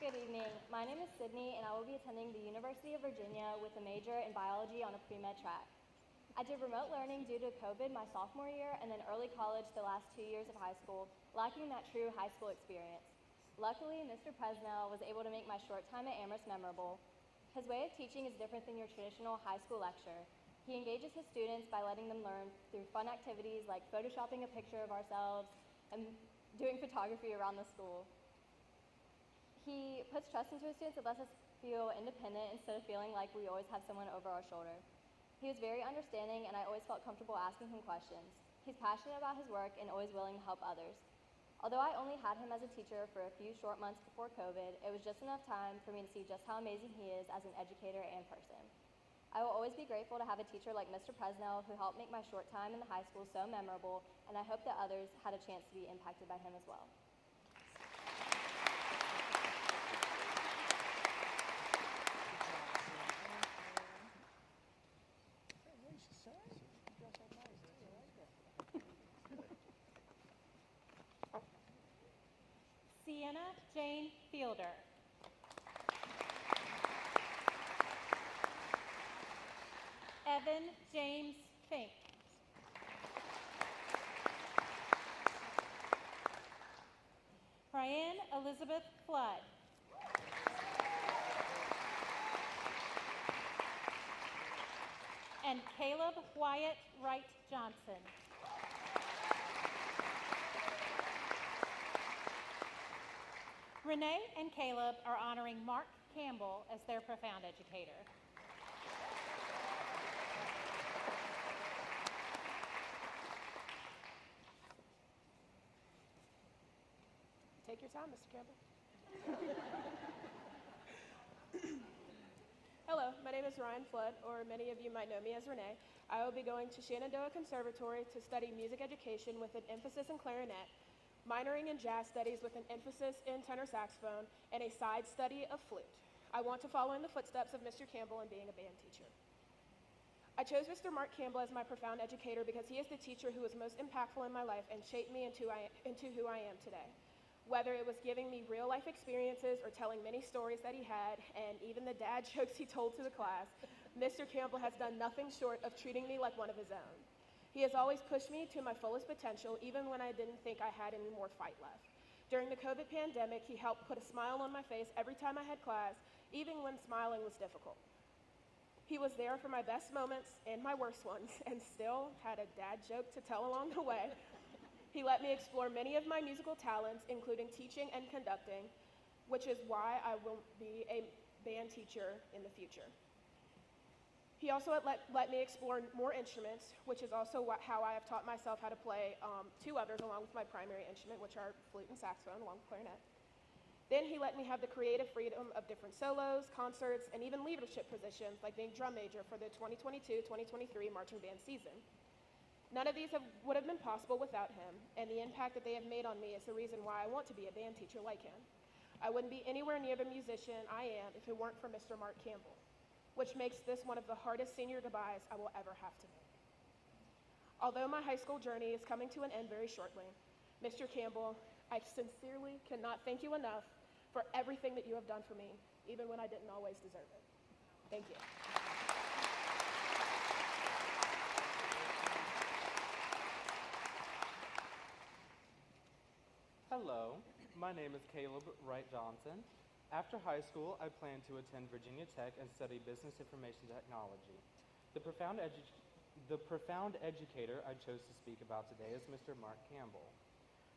Good evening. My name is Sydney, and I will be attending the University of Virginia with a major in biology on a pre-med track. I did remote learning due to COVID my sophomore year and then early college the last 2 years of high school, lacking that true high school experience. Luckily, Mr. Presnell was able to make my short time at Amherst memorable. His way of teaching is different than your traditional high school lecture. He engages his students by letting them learn through fun activities like photoshopping a picture of ourselves and doing photography around the school. He puts trust into his students and lets us feel independent instead of feeling like we always have someone over our shoulder. He was very understanding, and I always felt comfortable asking him questions. He's passionate about his work and always willing to help others. Although I only had him as a teacher for a few short months before COVID, it was just enough time for me to see just how amazing he is as an educator and person. I will always be grateful to have a teacher like Mr. Presnell who helped make my short time in the high school so memorable, and I hope that others had a chance to be impacted by him as well. Sienna Jane Fielder. Evan James Fink. Brian Elizabeth Flood. And Caleb Wyatt Wright Johnson. Renee and Caleb are honoring Mark Campbell as their profound educator. Take your time, Mr. Campbell. Hello, my name is Ryan Flood, or many of you might know me as Renee. I will be going to Shenandoah Conservatory to study music education with an emphasis in clarinet, minoring in jazz studies with an emphasis in tenor saxophone, and a side study of flute. I want to follow in the footsteps of Mr. Campbell in being a band teacher. I chose Mr. Mark Campbell as my profound educator because he is the teacher who was most impactful in my life and shaped me into who I am today. Whether it was giving me real life experiences or telling many stories that he had, and even the dad jokes he told to the class, Mr. Campbell has done nothing short of treating me like one of his own. He has always pushed me to my fullest potential, even when I didn't think I had any more fight left. During the COVID pandemic, he helped put a smile on my face every time I had class, even when smiling was difficult. He was there for my best moments and my worst ones, and still had a dad joke to tell along the way. He let me explore many of my musical talents, including teaching and conducting, which is why I will be a band teacher in the future. He also let me explore more instruments, which is also how I have taught myself how to play two others along with my primary instrument, which are flute and saxophone, along with clarinet. Then he let me have the creative freedom of different solos, concerts, and even leadership positions, like being drum major for the 2022-2023 marching band season. None of these would have been possible without him, and the impact that they have made on me is the reason why I want to be a band teacher like him. I wouldn't be anywhere near the musician I am if it weren't for Mr. Mark Campbell, which makes this one of the hardest senior goodbyes I will ever have to make. Although my high school journey is coming to an end very shortly, Mr. Campbell, I sincerely cannot thank you enough for everything that you have done for me, even when I didn't always deserve it. Thank you. Hello, my name is Caleb Wright Johnson. After high school, I plan to attend Virginia Tech and study Business Information Technology. The profound educator I chose to speak about today is Mr. Mark Campbell.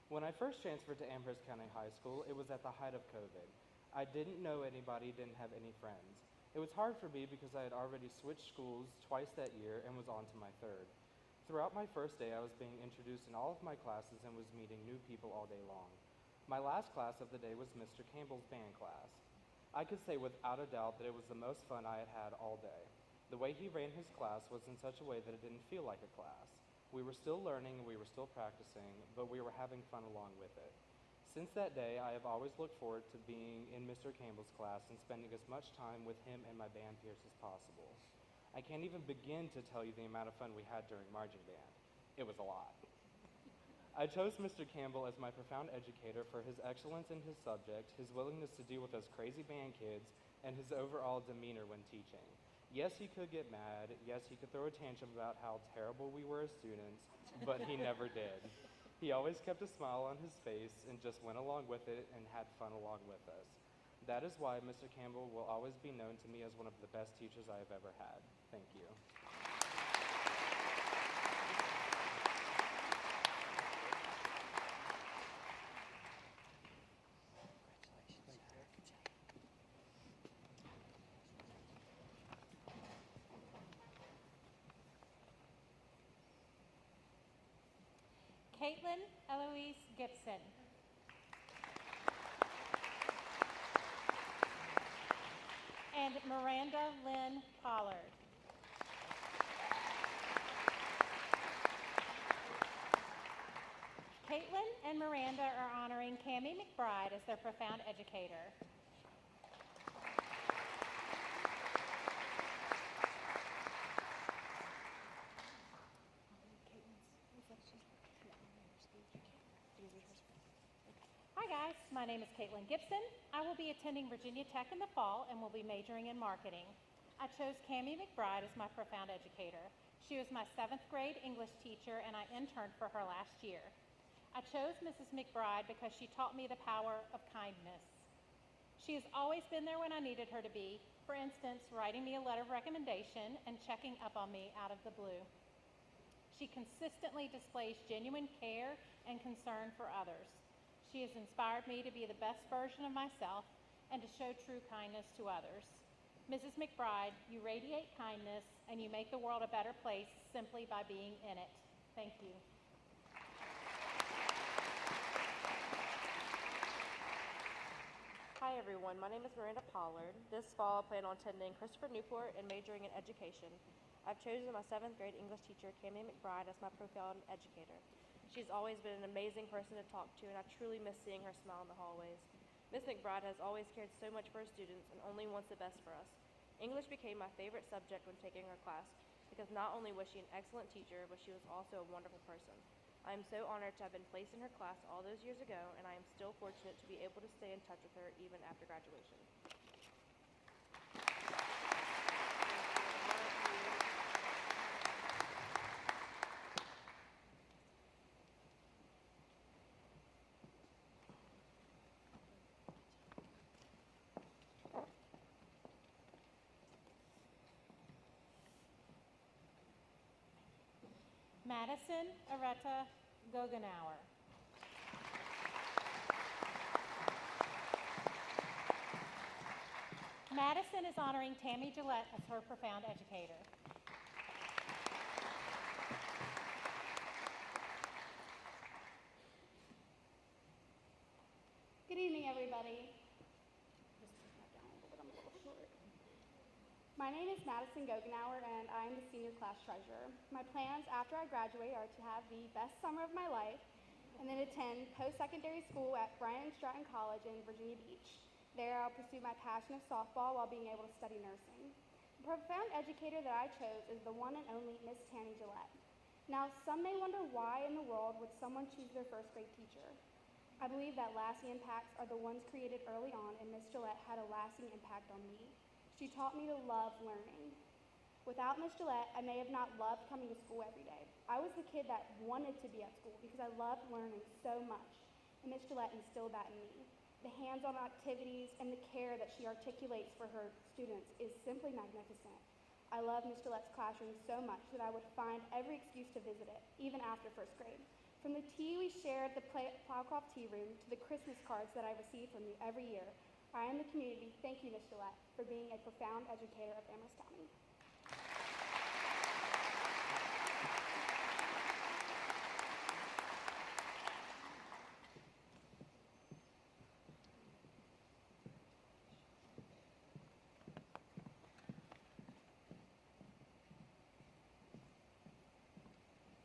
When I first transferred to Amherst County High School, it was at the height of COVID. I didn't know anybody, didn't have any friends. It was hard for me because I had already switched schools twice that year and was on to my third. Throughout my first day, I was being introduced in all of my classes and was meeting new people all day long. My last class of the day was Mr. Campbell's band class. I could say without a doubt that it was the most fun I had had all day. The way he ran his class was in such a way that it didn't feel like a class. We were still learning and we were still practicing, but we were having fun along with it. Since that day, I have always looked forward to being in Mr. Campbell's class and spending as much time with him and my band peers as possible. I can't even begin to tell you the amount of fun we had during marching band. It was a lot. I chose Mr. Campbell as my profound educator for his excellence in his subject, his willingness to deal with those crazy band kids, and his overall demeanor when teaching. Yes, he could get mad. Yes, he could throw a tantrum about how terrible we were as students, but he never did. He always kept a smile on his face and just went along with it and had fun along with us. That is why Mr. Campbell will always be known to me as one of the best teachers I have ever had. Thank you. Caitlin Eloise Gibson. And Miranda Lynn Pollard. Caitlin and Miranda are honoring Cammie McBride as their profound educator. Hi guys, my name is Caitlin Gibson. I will be attending Virginia Tech in the fall and will be majoring in marketing. I chose Cammie McBride as my profound educator. She was my 7th grade English teacher and I interned for her last year. I chose Mrs. McBride because she taught me the power of kindness. She has always been there when I needed her to be, for instance, writing me a letter of recommendation and checking up on me out of the blue. She consistently displays genuine care and concern for others. She has inspired me to be the best version of myself and to show true kindness to others. Mrs. McBride, you radiate kindness and you make the world a better place simply by being in it. Thank you. Hi everyone, my name is Miranda Pollard. This fall I plan on attending Christopher Newport and majoring in education. I've chosen my 7th grade English teacher, Cammie McBride, as my profound educator. She's always been an amazing person to talk to and I truly miss seeing her smile in the hallways. Ms. McBride has always cared so much for her students and only wants the best for us. English became my favorite subject when taking her class because not only was she an excellent teacher, but she was also a wonderful person. I am so honored to have been placed in her class all those years ago, and I am still fortunate to be able to stay in touch with her even after graduation. Madison Areta Gogenauer. Madison is honoring Tammy Gillette as her profound educator. Good evening, everybody. My name is Madison Gogenauer, and I am the senior class treasurer. My plans after I graduate are to have the best summer of my life and then attend post-secondary school at Bryant and Stratton College in Virginia Beach. There, I'll pursue my passion of softball while being able to study nursing. The profound educator that I chose is the one and only Miss Tammy Gillette. Now, some may wonder why in the world would someone choose their first grade teacher. I believe that lasting impacts are the ones created early on, and Miss Gillette had a lasting impact on me. She taught me to love learning. Without Miss Gillette, I may have not loved coming to school every day. I was the kid that wanted to be at school because I loved learning so much, and Miss Gillette instilled that in me. The hands-on activities and the care that she articulates for her students is simply magnificent. I love Miss Gillette's classroom so much that I would find every excuse to visit it, even after first grade. From the tea we shared at the Plowcroft Tea Room to the Christmas cards that I received from you every year, I and the community thank you, Ms. Gillette, for being a profound educator of Amherst County.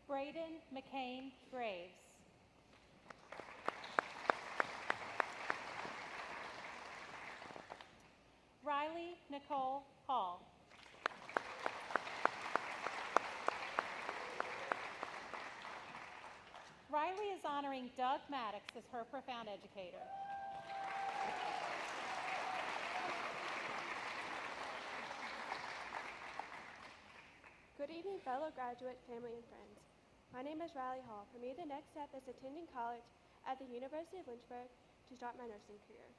Braden McCain Graves. Riley Nicole Hall. Riley is honoring Doug Maddox as her profound educator. Good evening, fellow graduate, family, and friends. My name is Riley Hall. For me, the next step is attending college at the University of Lynchburg to start my nursing career.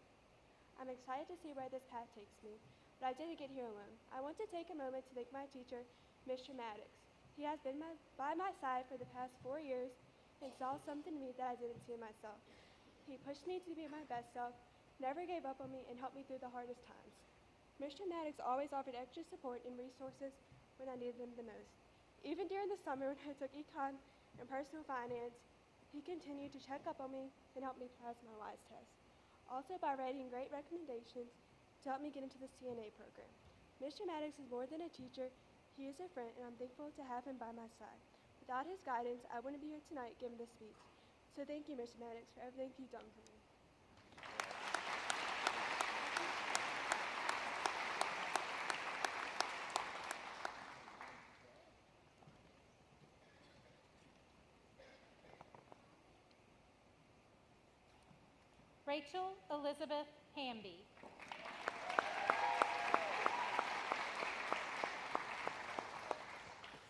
I'm excited to see where this path takes me, but I didn't get here alone. I want to take a moment to thank my teacher, Mr. Maddox. He has been by my side for the past 4 years and saw something in me that I didn't see in myself. He pushed me to be my best self, never gave up on me, and helped me through the hardest times. Mr. Maddox always offered extra support and resources when I needed them the most. Even during the summer when I took econ and personal finance, he continued to check up on me and help me pass my WISE test. Also by writing great recommendations to help me get into the CNA program. Mr. Maddox is more than a teacher, he is a friend, and I'm thankful to have him by my side. Without his guidance, I wouldn't be here tonight giving this speech. So thank you, Mr. Maddox, for everything you've done for me. Rachel Elizabeth Hamby.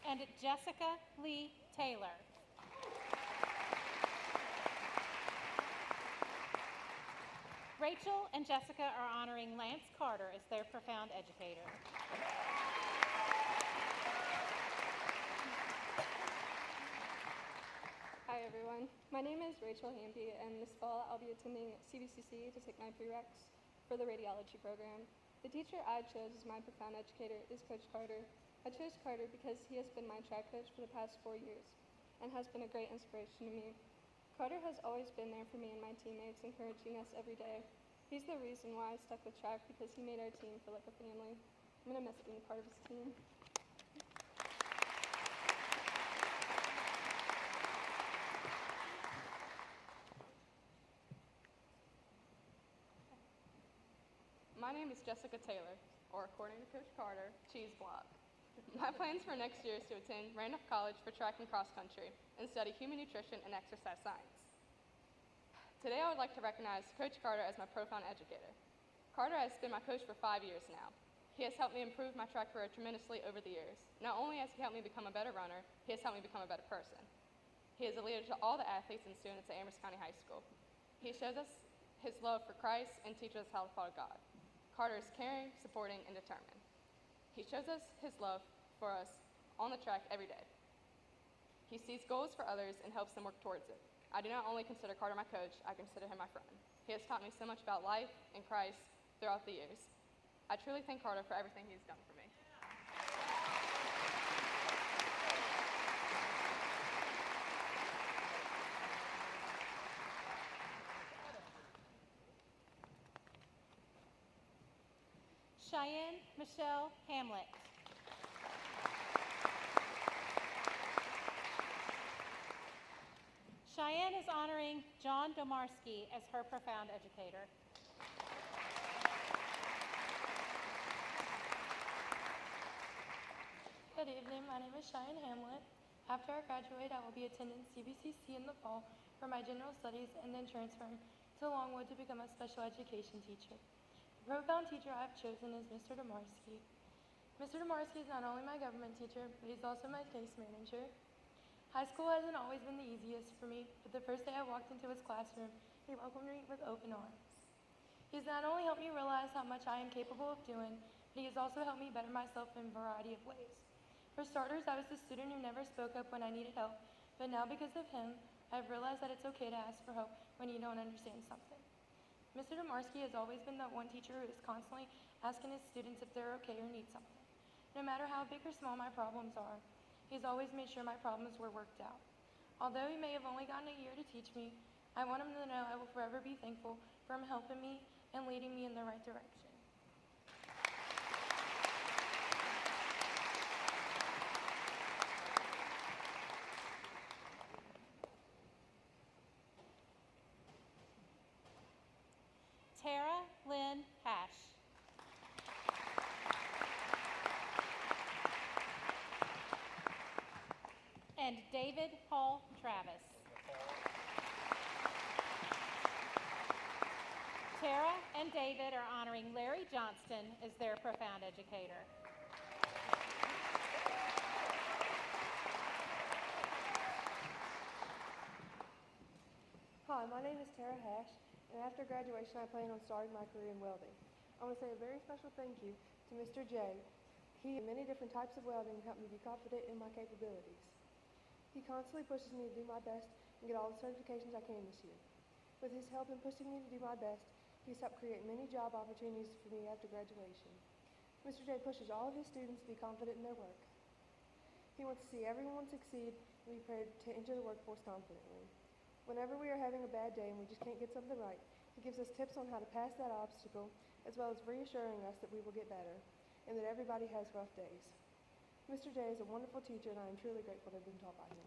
And Jessica Lee Taylor. Rachel and Jessica are honoring Lance Carter as their profound educator. Hi everyone, my name is Rachel Hamby, and this fall I'll be attending CVCC to take my prereqs for the radiology program. The teacher I chose as my profound educator is Coach Carter. I chose Carter because he has been my track coach for the past 4 years and has been a great inspiration to me. Carter has always been there for me and my teammates, encouraging us every day. He's the reason why I stuck with track because he made our team feel like a family. I'm going to miss being part of his team. My name is Jessica Taylor, or according to Coach Carter, Cheese Block. My plans for next year is to attend Randolph College for track and cross country and study human nutrition and exercise science. Today I would like to recognize Coach Carter as my profound educator. Carter has been my coach for 5 years now. He has helped me improve my track career tremendously over the years. Not only has he helped me become a better runner, he has helped me become a better person. He is a leader to all the athletes and students at Amherst County High School. He shows us his love for Christ and teaches us how to follow God. Carter is caring, supporting, and determined. He shows us his love for us on the track every day. He sees goals for others and helps them work towards it. I do not only consider Carter my coach, I consider him my friend. He has taught me so much about life and Christ throughout the years. I truly thank Carter for everything he has done for me. Cheyenne Michelle Hamlet. Cheyenne is honoring John Domarski as her profound educator. Good evening, my name is Cheyenne Hamlet. After I graduate, I will be attending CVCC in the fall for my general studies and then transferring to Longwood to become a special education teacher. The profound teacher I have chosen is Mr. Domarski. Mr. Domarski is not only my government teacher, but he's also my case manager. High school hasn't always been the easiest for me, but the first day I walked into his classroom, he welcomed me with open arms. He's not only helped me realize how much I am capable of doing, but he has also helped me better myself in a variety of ways. For starters, I was the student who never spoke up when I needed help, but now because of him, I've realized that it's okay to ask for help when you don't understand something. Mr. Demarsky has always been that one teacher who is constantly asking his students if they're okay or need something. No matter how big or small my problems are, he's always made sure my problems were worked out. Although he may have only gotten a year to teach me, I want him to know I will forever be thankful for him helping me and leading me in the right direction. Lynn Hash. And David Paul Travis. Tara and David are honoring Larry Johnston as their profound educator. Hi, my name is Tara Hash, and after graduation I plan on starting my career in welding. I want to say a very special thank you to Mr. J. He and many different types of welding helped me be confident in my capabilities. He constantly pushes me to do my best and get all the certifications I can this year. With his help in pushing me to do my best, he's helped create many job opportunities for me after graduation. Mr. J pushes all of his students to be confident in their work. He wants to see everyone succeed and be prepared to enter the workforce confidently. Whenever we are having a bad day and we just can't get something right, he gives us tips on how to pass that obstacle, as well as reassuring us that we will get better and that everybody has rough days. Mr. J is a wonderful teacher, and I am truly grateful to have been taught by him.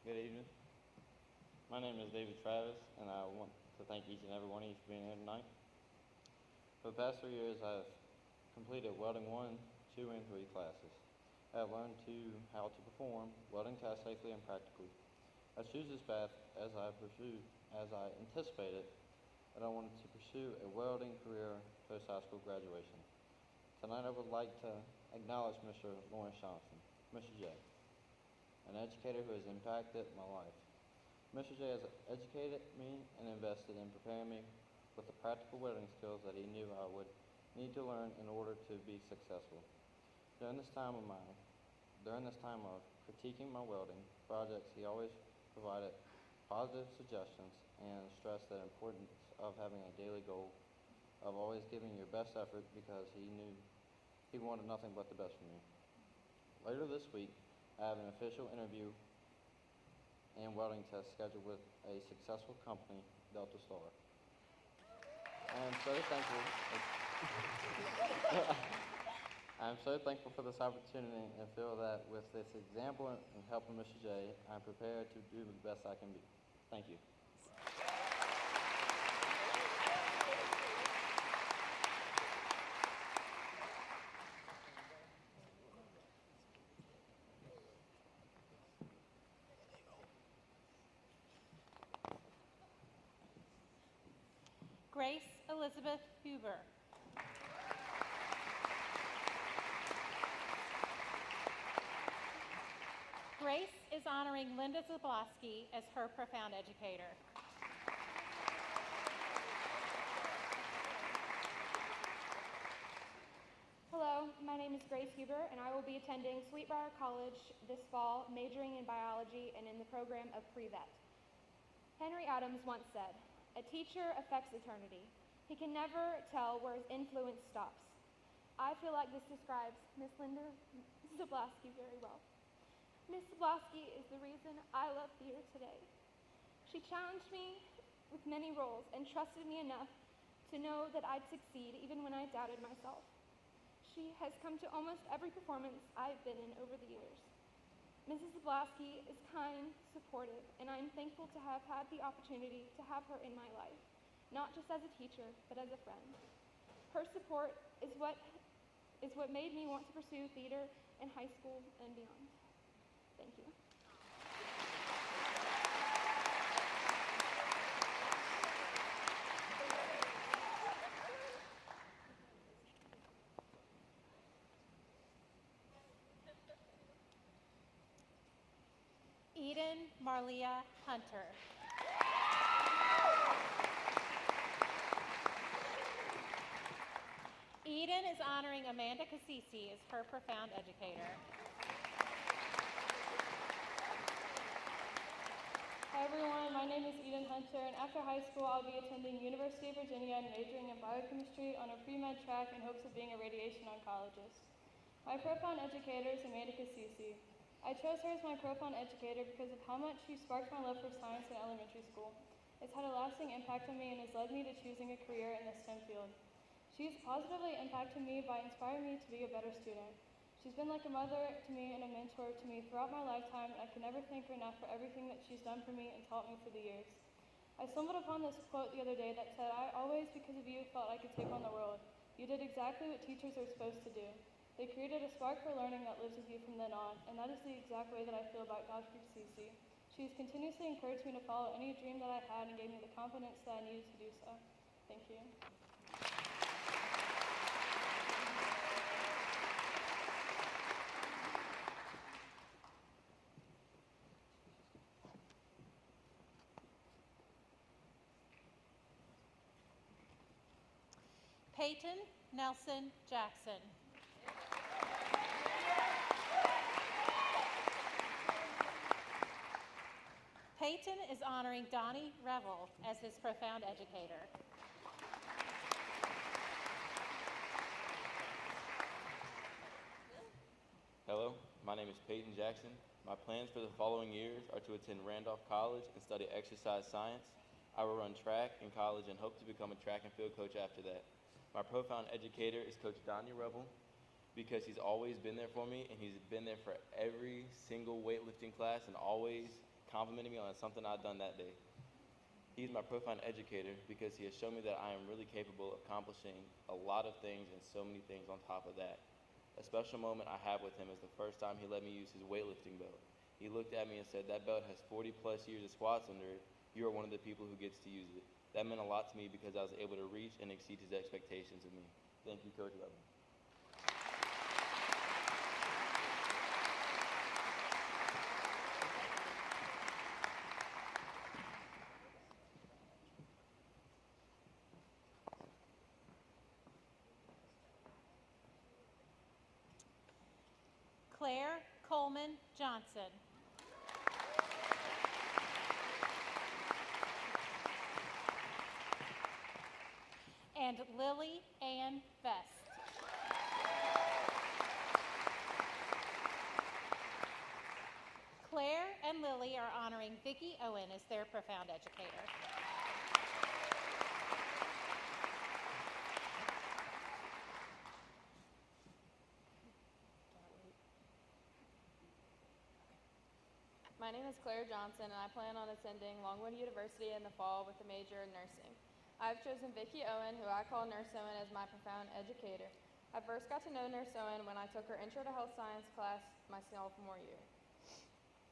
Good evening. My name is David Travis, and I want to thank each and every one of you for being here tonight. For the past 3 years, I've completed welding 1, 2, and 3 classes. I have learned how to perform welding tests safely and practically. I choose this path as I anticipated that I wanted to pursue a welding career post-high school graduation. Tonight I would like to acknowledge Mr. Lawrence Johnson, Mr. J, an educator who has impacted my life. Mr. J has educated me and invested in preparing me with the practical welding skills that he knew I would need to learn in order to be successful. During this time of critiquing my welding projects, he always provided positive suggestions and stressed the importance of having a daily goal of always giving your best effort because he knew he wanted nothing but the best for me. Later this week, I have an official interview and welding test scheduled with a successful company, Delta Star. I am so thankful. I'm so thankful for this opportunity and feel that with this example and help of Mr. J, I'm prepared to do the best I can be. Thank you. Grace Elizabeth Huber. Grace is honoring Linda Zablosky as her profound educator. Hello, my name is Grace Huber, and I will be attending Sweetbriar College this fall, majoring in biology and in the program of pre-vet. Henry Adams once said, "A teacher affects eternity. He can never tell where his influence stops." I feel like this describes Miss Linda Zablosky very well. Miss Zablosky is the reason I love theater today. She challenged me with many roles and trusted me enough to know that I'd succeed even when I doubted myself. She has come to almost every performance I've been in over the years. Mrs. Zablosky is kind, supportive, and I'm thankful to have had the opportunity to have her in my life, not just as a teacher, but as a friend. Her support is what made me want to pursue theater in high school and beyond. Thank you. Eden Marlia Hunter. Eden is honoring Amanda Cassisi as her profound educator. my name is Eden Hunter, and after high school, I'll be attending University of Virginia and majoring in biochemistry on a pre-med track in hopes of being a radiation oncologist. My profound educator is Amanda Cassisi. I chose her as my profound educator because of how much she sparked my love for science in elementary school. It's had a lasting impact on me and has led me to choosing a career in the STEM field. She's positively impacted me by inspiring me to be a better student. She's been like a mother to me and a mentor to me throughout my lifetime, and I can never thank her enough for everything that she's done for me and taught me through the years. I stumbled upon this quote the other day that said, "I always, because of you, felt I could take on the world. You did exactly what teachers are supposed to do. They created a spark for learning that lives with you from then on, and that is the exact way that I feel about Dr. Cassisi. She has continuously encouraged me to follow any dream that I had and gave me the confidence that I needed to do so." Thank you. Peyton Nelson Jackson. Peyton is honoring Donnie Revel as his profound educator. Hello, my name is Peyton Jackson. My plans for the following years are to attend Randolph College and study exercise science. I will run track in college and hope to become a track and field coach after that. My profound educator is Coach Donnie Revel because he's always been there for me, and he's been there for every single weightlifting class and always complimenting me on something I've done that day. He's my profound educator because he has shown me that I am really capable of accomplishing a lot of things and so many things on top of that. A special moment I have with him is the first time he let me use his weightlifting belt. He looked at me and said, "That belt has 40 plus years of squats under it. You are one of the people who gets to use it." That meant a lot to me because I was able to reach and exceed his expectations of me. Thank you, Coach Revel. Claire Coleman Johnson. And Lily Ann Vest. Claire and Lily are honoring Vicki Owen as their profound educator. My name is Claire Johnson, and I plan on attending Longwood University in the fall with a major in nursing. I've chosen Vicki Owen, who I call Nurse Owen, as my profound educator. I first got to know Nurse Owen when I took her Intro to Health Science class my sophomore year.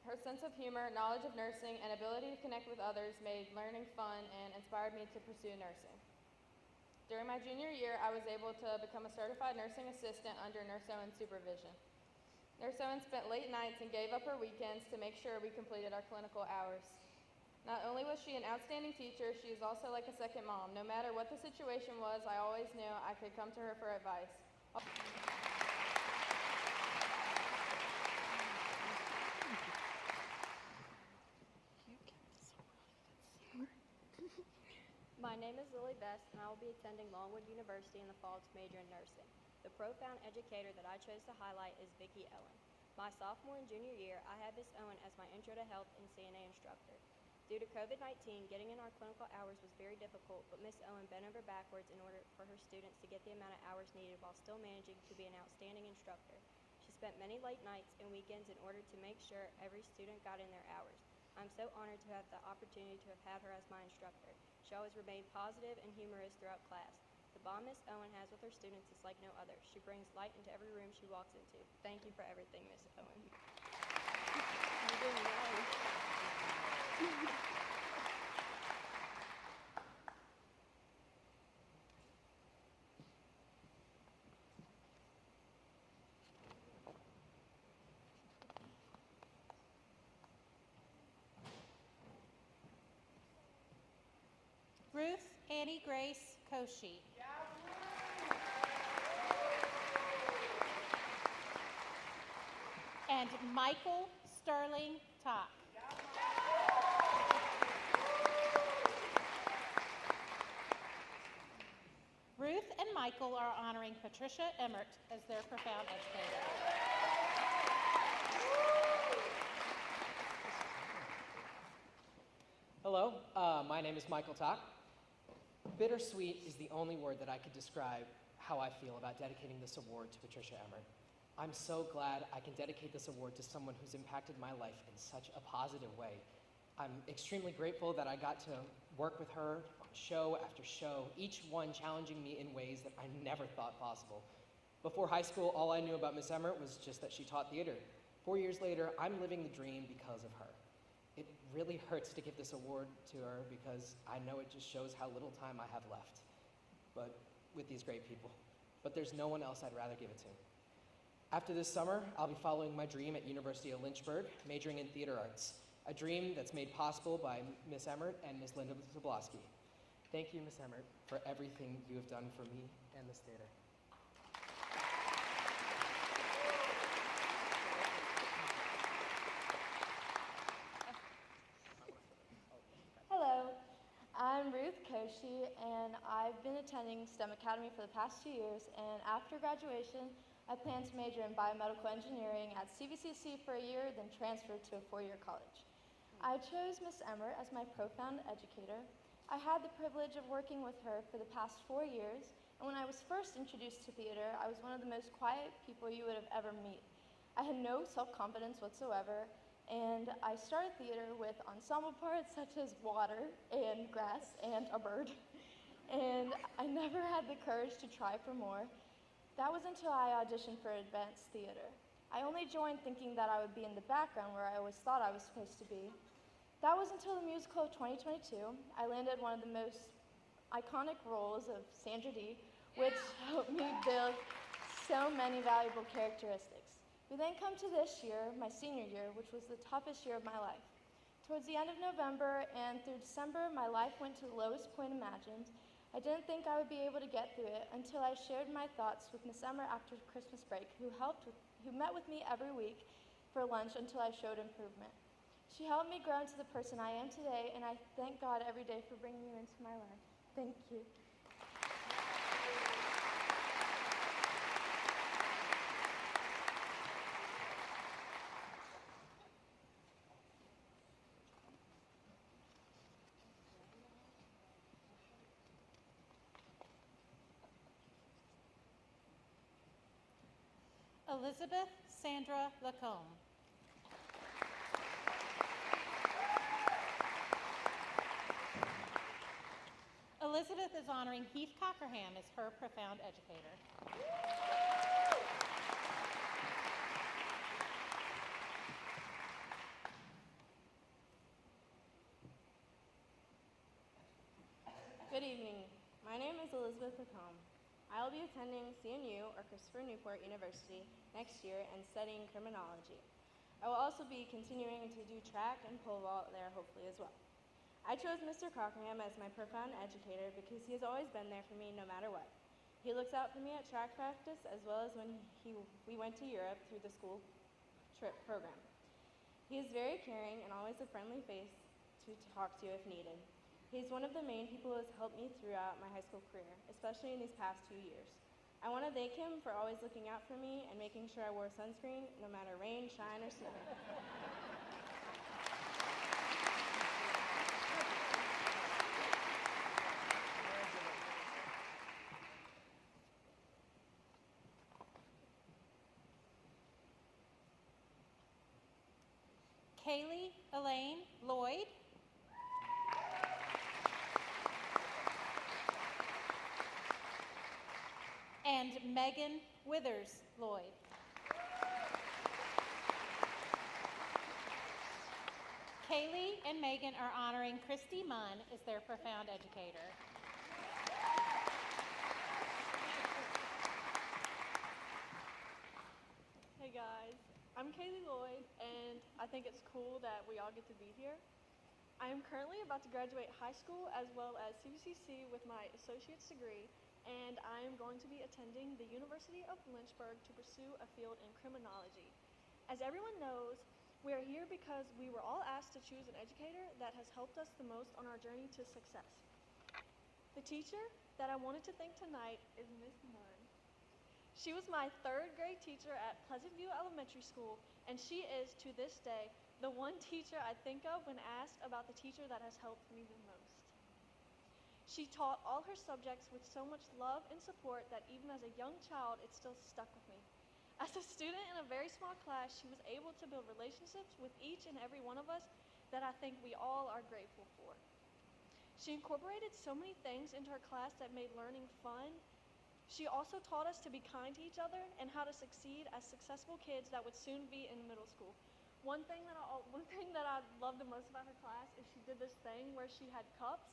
Her sense of humor, knowledge of nursing, and ability to connect with others made learning fun and inspired me to pursue nursing. During my junior year, I was able to become a certified nursing assistant under Nurse Owen's supervision. Nurse Owen spent late nights and gave up her weekends to make sure we completed our clinical hours. Not only was she an outstanding teacher, she is also like a second mom. No matter what the situation was, I always knew I could come to her for advice. My name is Lily Best, and I will be attending Longwood University in the fall to major in nursing. The profound educator that I chose to highlight is Vicki Owen. My sophomore and junior year, I had Miss Owen as my Intro to Health and CNA instructor. Due to COVID-19, getting in our clinical hours was very difficult, but Miss Owen bent over backwards in order for her students to get the amount of hours needed while still managing to be an outstanding instructor. She spent many late nights and weekends in order to make sure every student got in their hours. I'm so honored to have the opportunity to have had her as my instructor. She always remained positive and humorous throughout class. The bond Miss Owen has with her students is like no other. She brings light into every room she walks into. Thank you for everything, Miss Owen. You're doing nice. Ruth Annie Grace Koshi. And Michael Sterling Tock. Michael are honoring Patricia Emmert as their profound educator. Hello, my name is Michael Tock. Bittersweet is the only word that I could describe how I feel about dedicating this award to Patricia Emmert. I'm so glad I can dedicate this award to someone who's impacted my life in such a positive way. I'm extremely grateful that I got to work with her on show after show, each one challenging me in ways that I never thought possible. Before high school, all I knew about Miss Emmert was just that she taught theater. 4 years later, I'm living the dream because of her. It really hurts to give this award to her because I know it just shows how little time I have left, but with these great people. But there's no one else I'd rather give it to. After this summer, I'll be following my dream at University of Lynchburg, majoring in theater arts, a dream that's made possible by Miss Emmert and Miss Linda Zablosky. Thank you, Miss Emmert, for everything you have done for me and this theater. Hello, I'm Ruth Koshi, and I've been attending STEM Academy for the past 2 years, and after graduation, I plan to major in biomedical engineering at CVCC for a year, then transfer to a 4-year college. I chose Miss Emmert as my profound educator. I had the privilege of working with her for the past 4 years, and when I was first introduced to theater, I was one of the most quiet people you would have ever met. I had no self-confidence whatsoever, and I started theater with ensemble parts such as water and grass and a bird, and I never had the courage to try for more. That was until I auditioned for advanced theater. I only joined thinking that I would be in the background where I always thought I was supposed to be. That was until the musical of 2022. I landed one of the most iconic roles of Sandra Dee, which helped me build so many valuable characteristics. We then come to this year, my senior year, which was the toughest year of my life. Towards the end of November and through December, my life went to the lowest point imagined. I didn't think I would be able to get through it until I shared my thoughts with Miss Emmert after Christmas break, who met with me every week for lunch until I showed improvement. She helped me grow into the person I am today, and I thank God every day for bringing you into my life. Thank you. Elizabeth Sandra Lacombe. Elizabeth is honoring Heath Cockerham as her profound educator. Good evening. My name is Elizabeth Lacombe. I will be attending CNU, or Christopher Newport University, next year and studying criminology. I will also be continuing to do track and pole vault there hopefully as well. I chose Mr. Cockerham as my profound educator because he has always been there for me no matter what. He looks out for me at track practice as well as when we went to Europe through the school trip program. He is very caring and always a friendly face to talk to if needed. He's one of the main people who has helped me throughout my high school career, especially in these past 2 years. I want to thank him for always looking out for me and making sure I wore sunscreen no matter rain, shine, or snow. Kaylee Elaine Lloyd. And Megan Withers Lloyd. Kaylee and Megan are honoring Christy Munn as their profound educator. Hey guys, I'm Kaylee Lloyd, and I think it's cool that we all get to be here. I am currently about to graduate high school as well as CVCC with my associate's degree, and I am going to be attending the University of Lynchburg to pursue a field in criminology. As everyone knows, we are here because we were all asked to choose an educator that has helped us the most on our journey to success. The teacher that I wanted to thank tonight is Miss Munn. She was my third grade teacher at Pleasant View Elementary School, and she is, to this day, the one teacher I think of when asked about the teacher that has helped me the most. She taught all her subjects with so much love and support that even as a young child, it still stuck with me. As a student in a very small class, she was able to build relationships with each and every one of us that I think we all are grateful for. She incorporated so many things into her class that made learning fun. She also taught us to be kind to each other and how to succeed as successful kids that would soon be in middle school. One thing that I loved the most about her class is she did this thing where she had cups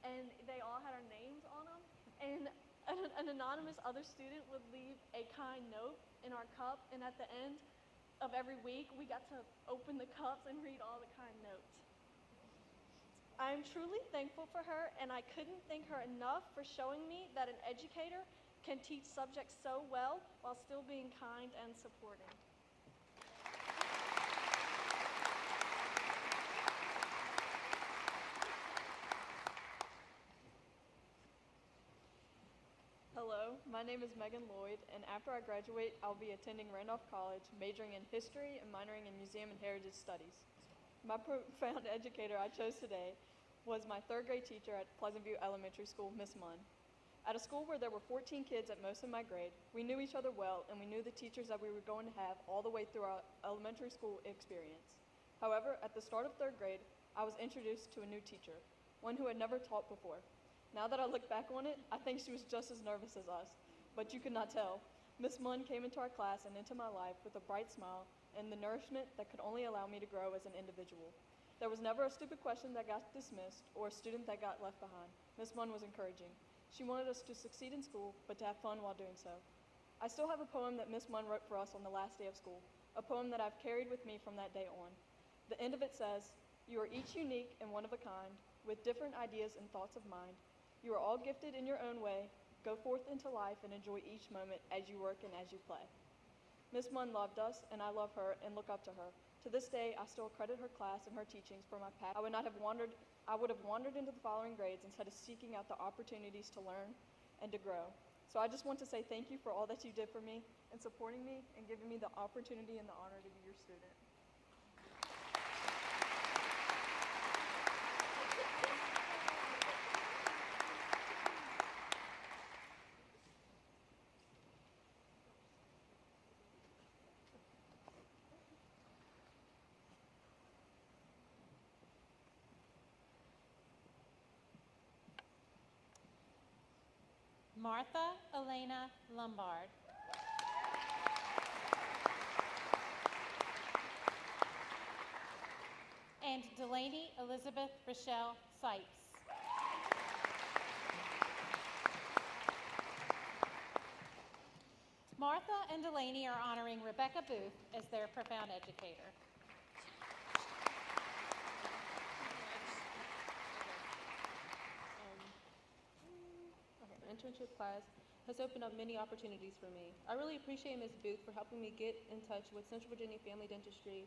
and they all had our names on them, and an anonymous other student would leave a kind note in our cup, and at the end of every week we got to open the cups and read all the kind notes. I am truly thankful for her, and I couldn't thank her enough for showing me that an educator can teach subjects so well while still being kind and supporting. Hello, my name is Megan Lloyd, and after I graduate, I'll be attending Randolph College, majoring in history and minoring in museum and heritage studies. My profound educator I chose today was my third grade teacher at Pleasant View Elementary School, Miss Munn. At a school where there were 14 kids at most in my grade, we knew each other well, and we knew the teachers that we were going to have all the way through our elementary school experience. However, at the start of third grade, I was introduced to a new teacher, one who had never taught before. Now that I look back on it, I think she was just as nervous as us, but you could not tell. Miss Munn came into our class and into my life with a bright smile and the nourishment that could only allow me to grow as an individual. There was never a stupid question that got dismissed or a student that got left behind. Miss Munn was encouraging. She wanted us to succeed in school, but to have fun while doing so. I still have a poem that Miss Munn wrote for us on the last day of school, a poem that I've carried with me from that day on. The end of it says, "You are each unique and one of a kind, with different ideas and thoughts of mind. You are all gifted in your own way. Go forth into life and enjoy each moment as you work and as you play." Miss Munn loved us, and I love her and look up to her. To this day, I still credit her class and her teachings for my path. I would have wandered into the following grades instead of seeking out the opportunities to learn and to grow. So I just want to say thank you for all that you did for me and supporting me and giving me the opportunity and the honor to be your student. Martha Elena Lombard. And Delaney Elizabeth Rochelle Sipes. Martha and Delaney are honoring Rebecca Booth as their profound educator. Internship class has opened up many opportunities for me. I really appreciate Ms. Booth for helping me get in touch with Central Virginia Family Dentistry.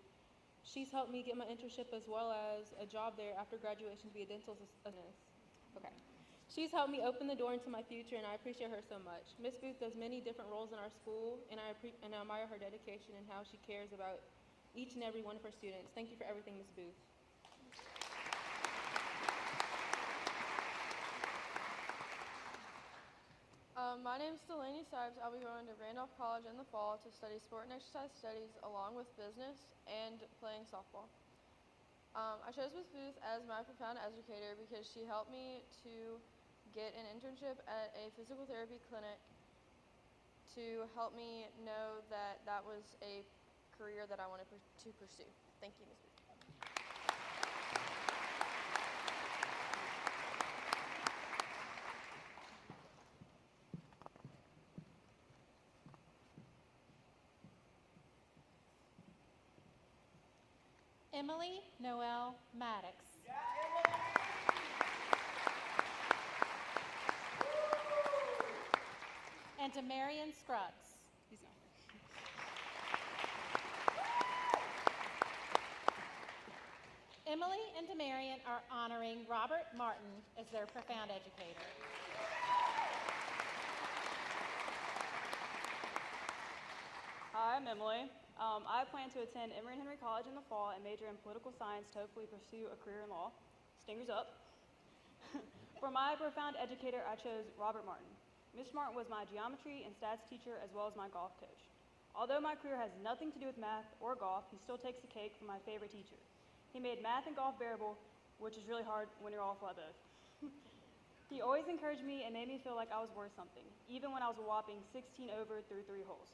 She's helped me get my internship as well as a job there after graduation to be a dental assistant. Okay. She's helped me open the door into my future, and I appreciate her so much. Ms. Booth does many different roles in our school, and I admire her dedication and how she cares about each and every one of her students. Thank you for everything, Ms. Booth. My name is Delaney Sipes. I'll be going to Randolph College in the fall to study sport and exercise studies along with business and playing softball. I chose Ms. Booth as my profound educator because she helped me to get an internship at a physical therapy clinic to help me know that that was a career that I wanted to pursue. Thank you, Ms. Booth. Emily Noel Maddox. And Demarion Scruggs. Emily and Demarion are are honoring Robert Martin as their profound educator. Hi, I'm Emily. I plan to attend Emory and Henry College in the fall and major in political science to hopefully pursue a career in law. Stingers up. For my profound educator, I chose Robert Martin. Mr. Martin was my geometry and stats teacher as well as my golf coach. Although my career has nothing to do with math or golf, he still takes the cake for my favorite teacher. He made math and golf bearable, which is really hard when you're awful at both. He always encouraged me and made me feel like I was worth something, even when I was a whopping 16 over through 3 holes.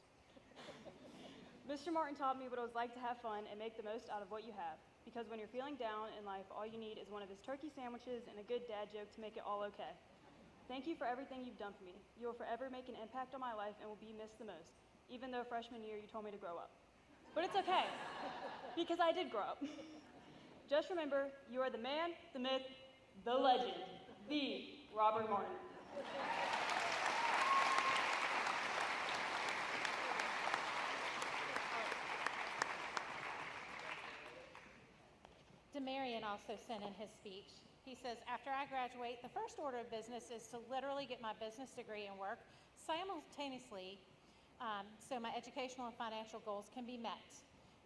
Mr. Martin taught me what it was like to have fun and make the most out of what you have, because when you're feeling down in life, all you need is one of his turkey sandwiches and a good dad joke to make it all okay. Thank you for everything you've done for me. You will forever make an impact on my life and will be missed the most, even though freshman year you told me to grow up. But it's okay, because I did grow up. Just remember, you are the man, the myth, the legend, the Robert Martin. DeMarion also sent in his speech. He says, after I graduate, the first order of business is to literally get my business degree and work simultaneously so my educational and financial goals can be met.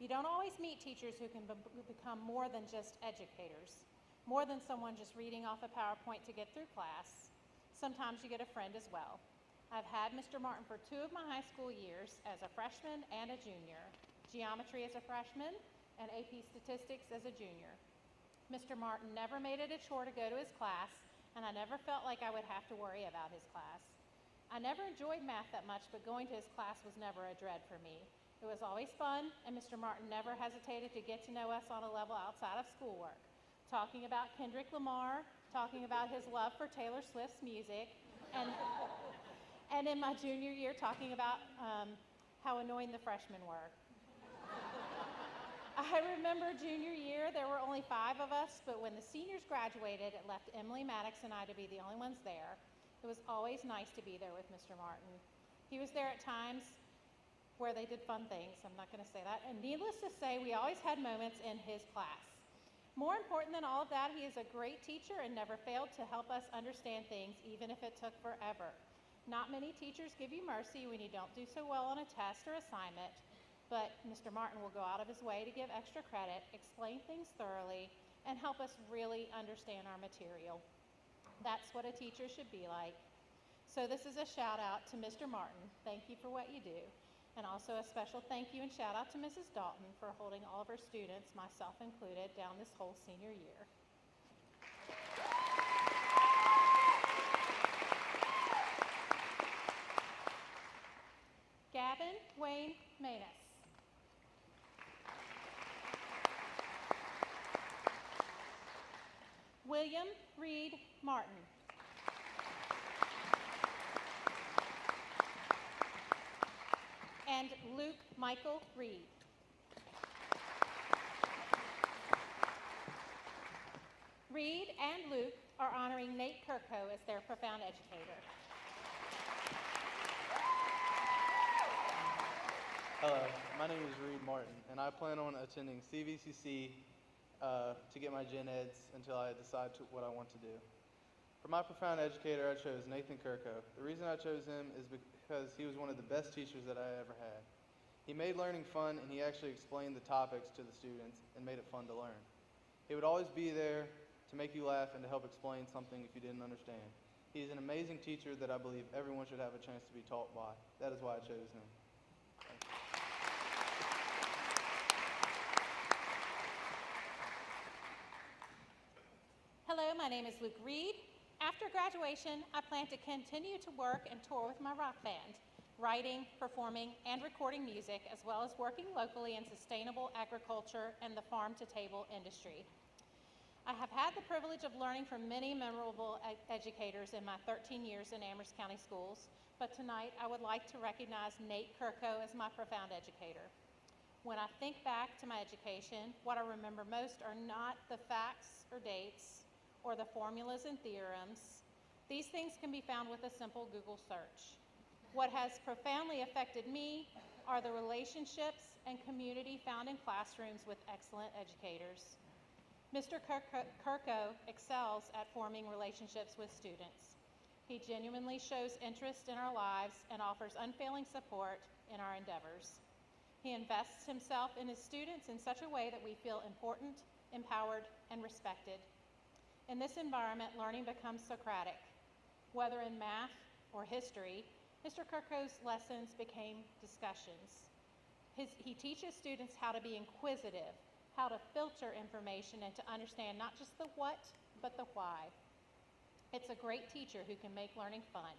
You don't always meet teachers who can become more than just educators, more than someone just reading off a PowerPoint to get through class. Sometimes you get a friend as well. I've had Mr. Martin for 2 of my high school years as a freshman and a junior, geometry as a freshman and AP statistics as a junior. Mr. Martin never made it a chore to go to his class, and I never felt like I would have to worry about his class. I never enjoyed math that much, but going to his class was never a dread for me. It was always fun, and Mr. Martin never hesitated to get to know us on a level outside of schoolwork, talking about Kendrick Lamar, talking about his love for Taylor Swift's music, and in my junior year, talking about how annoying the freshmen were. I remember junior year, there were only 5 of us, but when the seniors graduated, it left Emily Maddox and I to be the only ones there. It was always nice to be there with Mr. Martin. He was there at times where they did fun things, I'm not gonna say that, and needless to say, we always had moments in his class. More important than all of that, he is a great teacher and never failed to help us understand things, even if it took forever. Not many teachers give you mercy when you don't do so well on a test or assignment, but Mr. Martin will go out of his way to give extra credit, explain things thoroughly, and help us really understand our material. That's what a teacher should be like. So this is a shout out to Mr. Martin. Thank you for what you do. And also a special thank you and shout out to Mrs. Dalton for holding all of her students, myself included, down this whole senior year. Gavin Wayne Manus. William Reed Martin. And Luke Michael Reed. Reed and Luke are honoring Nate Kirko as their profound educator. Hello, my name is Reed Martin, and I plan on attending CVCC to get my gen eds until I decide what I want to do. For my profound educator, I chose Nathan Kirko. The reason I chose him is because he was one of the best teachers that I ever had. He made learning fun, and he actually explained the topics to the students and made it fun to learn. He would always be there to make you laugh and to help explain something if you didn't understand. He's an amazing teacher that I believe everyone should have a chance to be taught by. That is why I chose him. Hello, my name is Luke Reed. After graduation, I plan to continue to work and tour with my rock band, writing, performing, and recording music, as well as working locally in sustainable agriculture and the farm-to-table industry. I have had the privilege of learning from many memorable educators in my 13 years in Amherst County Schools, but tonight I would like to recognize Nate Kirko as my profound educator. When I think back to my education, what I remember most are not the facts or dates or the formulas and theorems. These things can be found with a simple Google search. What has profoundly affected me are the relationships and community found in classrooms with excellent educators. Mr. Kirko excels at forming relationships with students. He genuinely shows interest in our lives and offers unfailing support in our endeavors. He invests himself in his students in such a way that we feel important, empowered, and respected. In this environment, learning becomes Socratic. Whether in math or history, Mr. Kirko's lessons became discussions. He teaches students how to be inquisitive, how to filter information, and to understand not just the what, but the why. It's a great teacher who can make learning fun.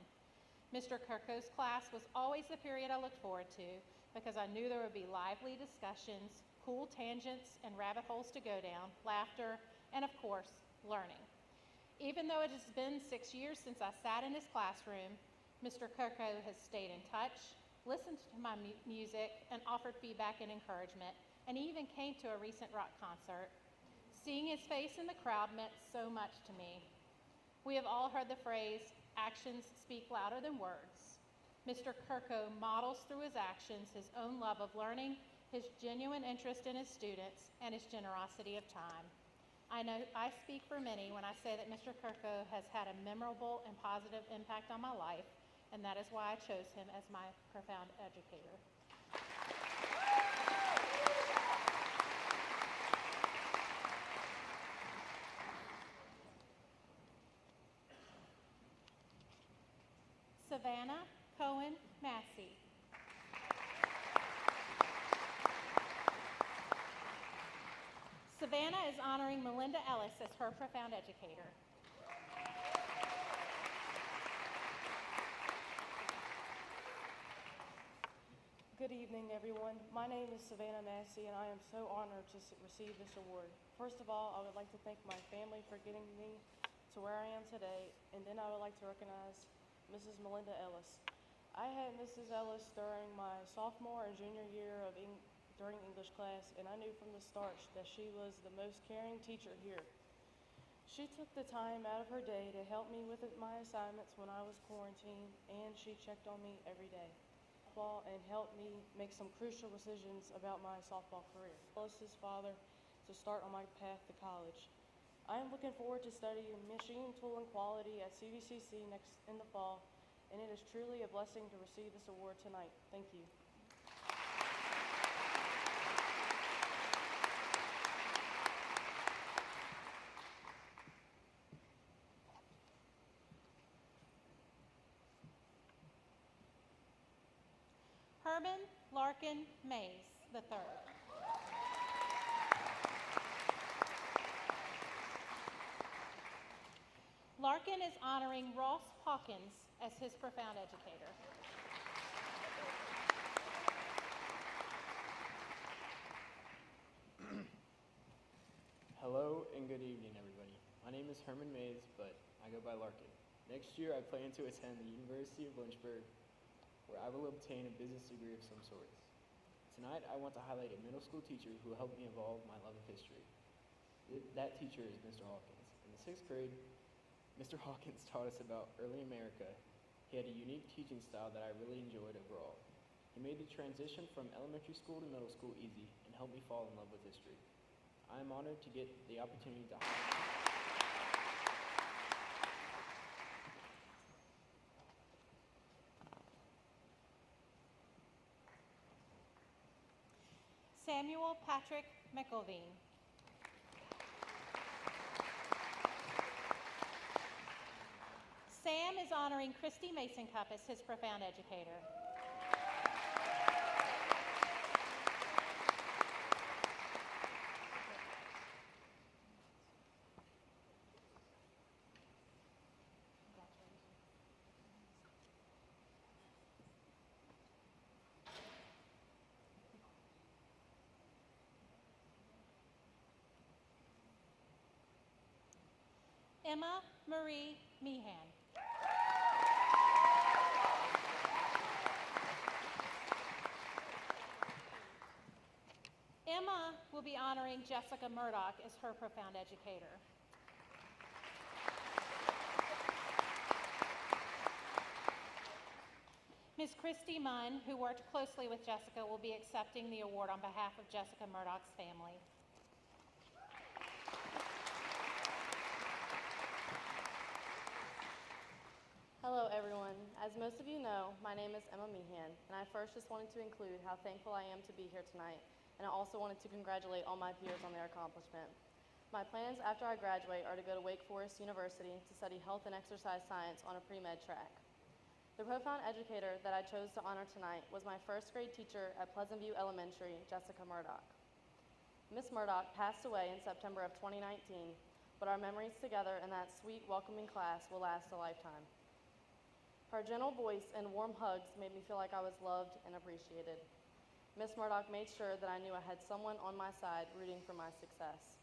Mr. Kirko's class was always the period I looked forward to because I knew there would be lively discussions, cool tangents and rabbit holes to go down, laughter, and of course, learning. Even though it has been 6 years since I sat in his classroom, Mr. Kirko has stayed in touch, listened to my music, and offered feedback and encouragement, and he even came to a recent rock concert. Seeing his face in the crowd meant so much to me. We have all heard the phrase, actions speak louder than words. Mr. Kirko models through his actions his own love of learning, his genuine interest in his students, and his generosity of time. I know I speak for many when I say that Mr. Kirko has had a memorable and positive impact on my life, and that is why I chose him as my profound educator. Savannah Cohen Massey. Savannah is honoring Melinda Ellis as her profound educator. Good evening, everyone. My name is Savannah Massey, and I am so honored to receive this award. First of all, I would like to thank my family for getting me to where I am today, and then I would like to recognize Mrs. Melinda Ellis. I had Mrs. Ellis during my sophomore and junior year during English class, and I knew from the start that she was the most caring teacher here. She took the time out of her day to help me with my assignments when I was quarantined, and she checked on me every day and helped me make some crucial decisions about my softball career. Ellis's father to start on my path to college. I am looking forward to studying machine tool and quality at CVCC next in the fall, and it is truly a blessing to receive this award tonight. Thank you. Herman Larkin Mays III. Larkin is honoring Ross Hawkins as his profound educator. Hello and good evening, everybody. My name is Herman Mays, but I go by Larkin. Next year, I plan to attend the University of Lynchburg, where I will obtain a business degree of some sort. Tonight, I want to highlight a middle school teacher who helped me evolve my love of history. That teacher is Mr. Hawkins. In the 6th grade, Mr. Hawkins taught us about early America. He had a unique teaching style that I really enjoyed overall. He made the transition from elementary school to middle school easy and helped me fall in love with history. I am honored to get the opportunity to Samuel Patrick McIlveen. Sam is honoring Christy Mason Cup as his profound educator. Emma Marie Meehan. Emma will be honoring Jessica Murdoch as her profound educator. Ms. Christy Munn, who worked closely with Jessica, will be accepting the award on behalf of Jessica Murdoch's family. As most of you know, my name is Emma Meehan, and I first just wanted to include how thankful I am to be here tonight, and I also wanted to congratulate all my peers on their accomplishment. My plans after I graduate are to go to Wake Forest University to study health and exercise science on a pre-med track. The profound educator that I chose to honor tonight was my first grade teacher at Pleasant View Elementary, Jessica Murdoch. Miss Murdoch passed away in September of 2019, but our memories together in that sweet, welcoming class will last a lifetime. Her gentle voice and warm hugs made me feel like I was loved and appreciated. Miss Murdoch made sure that I knew I had someone on my side rooting for my success.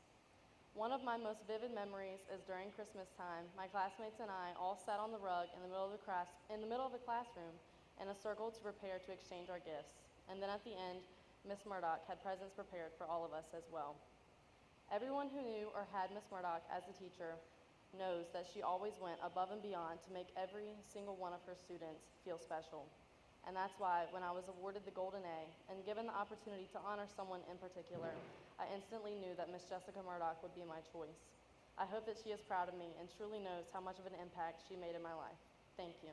One of my most vivid memories is during Christmas time, my classmates and I all sat on the rug in the middle of the classroom in a circle to prepare to exchange our gifts. And then at the end, Miss Murdoch had presents prepared for all of us as well. Everyone who knew or had Miss Murdoch as a teacher knows that she always went above and beyond to make every single one of her students feel special. And that's why when I was awarded the Golden A and given the opportunity to honor someone in particular, I instantly knew that Miss Jessica Murdoch would be my choice. I hope that she is proud of me and truly knows how much of an impact she made in my life. Thank you.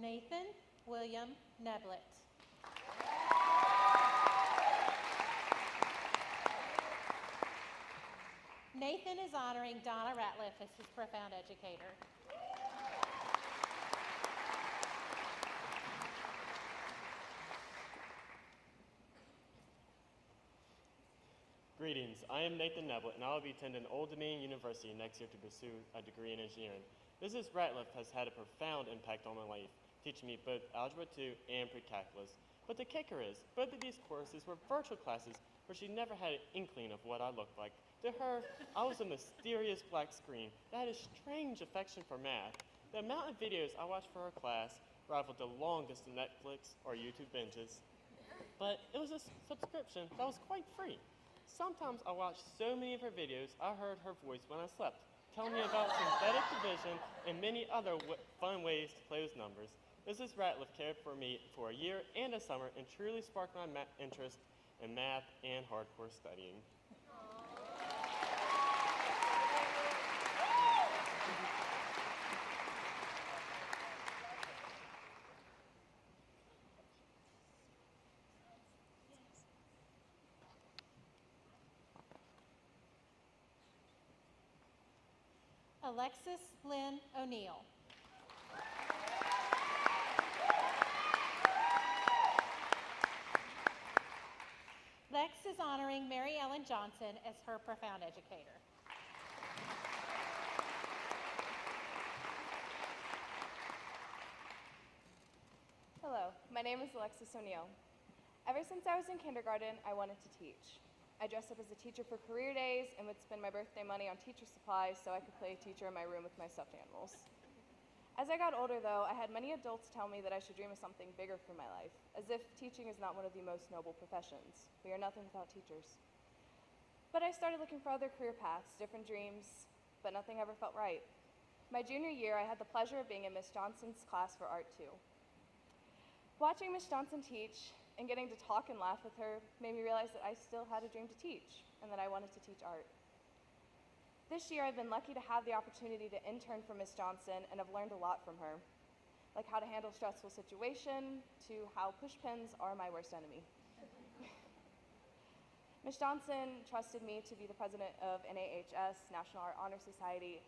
Nathan William Neblett. Nathan is honoring Donna Ratliff as his profound educator. Greetings, I am Nathan Neblett, and I will be attending Old Dominion University next year to pursue a degree in engineering. Mrs. Ratliff has had a profound impact on my life, teaching me both Algebra 2 and Pre-Calculus. But the kicker is, both of these courses were virtual classes where she never had an inkling of what I looked like. To her, I was a mysterious black screen that had a strange affection for math. The amount of videos I watched for her class rivaled the longest of Netflix or YouTube binges. But it was a subscription that was quite free. Sometimes I watched so many of her videos, I heard her voice when I slept, telling me about synthetic division and many other fun ways to play with numbers. Mrs. Ratliff cared for me for a year and a summer and truly sparked my interest in math and hardcore studying. Alexis Lynn O'Neill. Lex is honoring Mary Ellen Johnson as her profound educator. Hello, my name is Alexis O'Neill. Ever since I was in kindergarten, I wanted to teach. I dressed up as a teacher for career days and would spend my birthday money on teacher supplies so I could play teacher in my room with my stuffed animals. As I got older, though, I had many adults tell me that I should dream of something bigger for my life, as if teaching is not one of the most noble professions. We are nothing without teachers. But I started looking for other career paths, different dreams, but nothing ever felt right. My junior year, I had the pleasure of being in Miss Johnson's class for Art 2. Watching Miss Johnson teach and getting to talk and laugh with her made me realize that I still had a dream to teach and that I wanted to teach art. This year, I've been lucky to have the opportunity to intern for Miss Johnson and have learned a lot from her, like how to handle stressful situation to how pushpins are my worst enemy. Miss Johnson trusted me to be the president of NAHS, National Art Honor Society,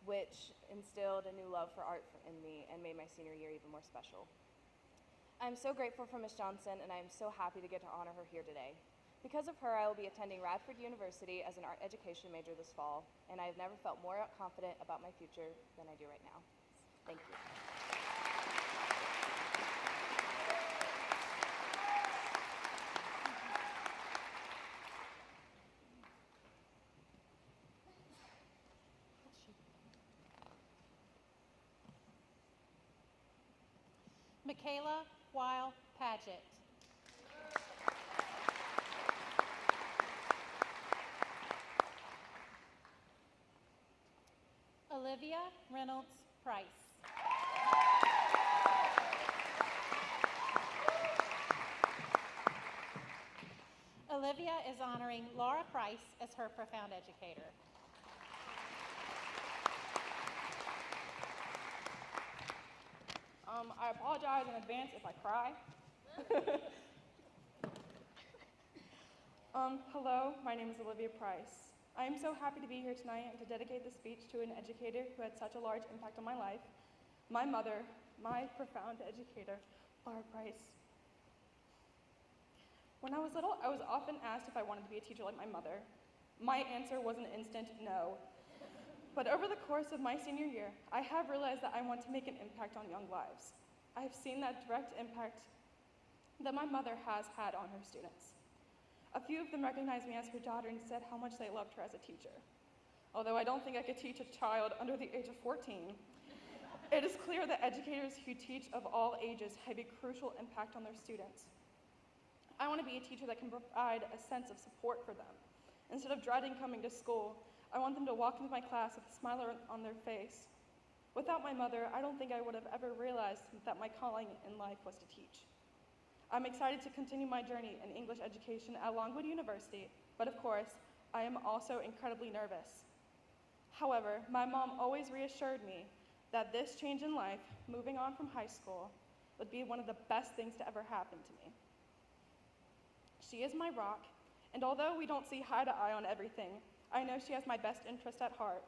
which instilled a new love for art in me and made my senior year even more special. I'm so grateful for Miss Johnson, and I am so happy to get to honor her here today. Because of her, I will be attending Radford University as an art education major this fall, and I have never felt more confident about my future than I do right now. Thank you. Michaela Weil Paget. Olivia Reynolds Price. Olivia is honoring Laura Price as her profound educator. I apologize in advance if I cry. Hello, my name is Olivia Price. I am so happy to be here tonight and to dedicate this speech to an educator who had such a large impact on my life, my mother, my profound educator, Laura Price. When I was little, I was often asked if I wanted to be a teacher like my mother. My answer was an instant no. But over the course of my senior year, I have realized that I want to make an impact on young lives. I have seen that direct impact that my mother has had on her students. A few of them recognized me as her daughter and said how much they loved her as a teacher. Although I don't think I could teach a child under the age of 14, it is clear that educators who teach of all ages have a crucial impact on their students. I want to be a teacher that can provide a sense of support for them. Instead of dreading coming to school, I want them to walk into my class with a smile on their face. Without my mother, I don't think I would have ever realized that my calling in life was to teach. I'm excited to continue my journey in English education at Longwood University, but of course, I am also incredibly nervous. However, my mom always reassured me that this change in life, moving on from high school, would be one of the best things to ever happen to me. She is my rock, and although we don't see eye to eye on everything, I know she has my best interest at heart.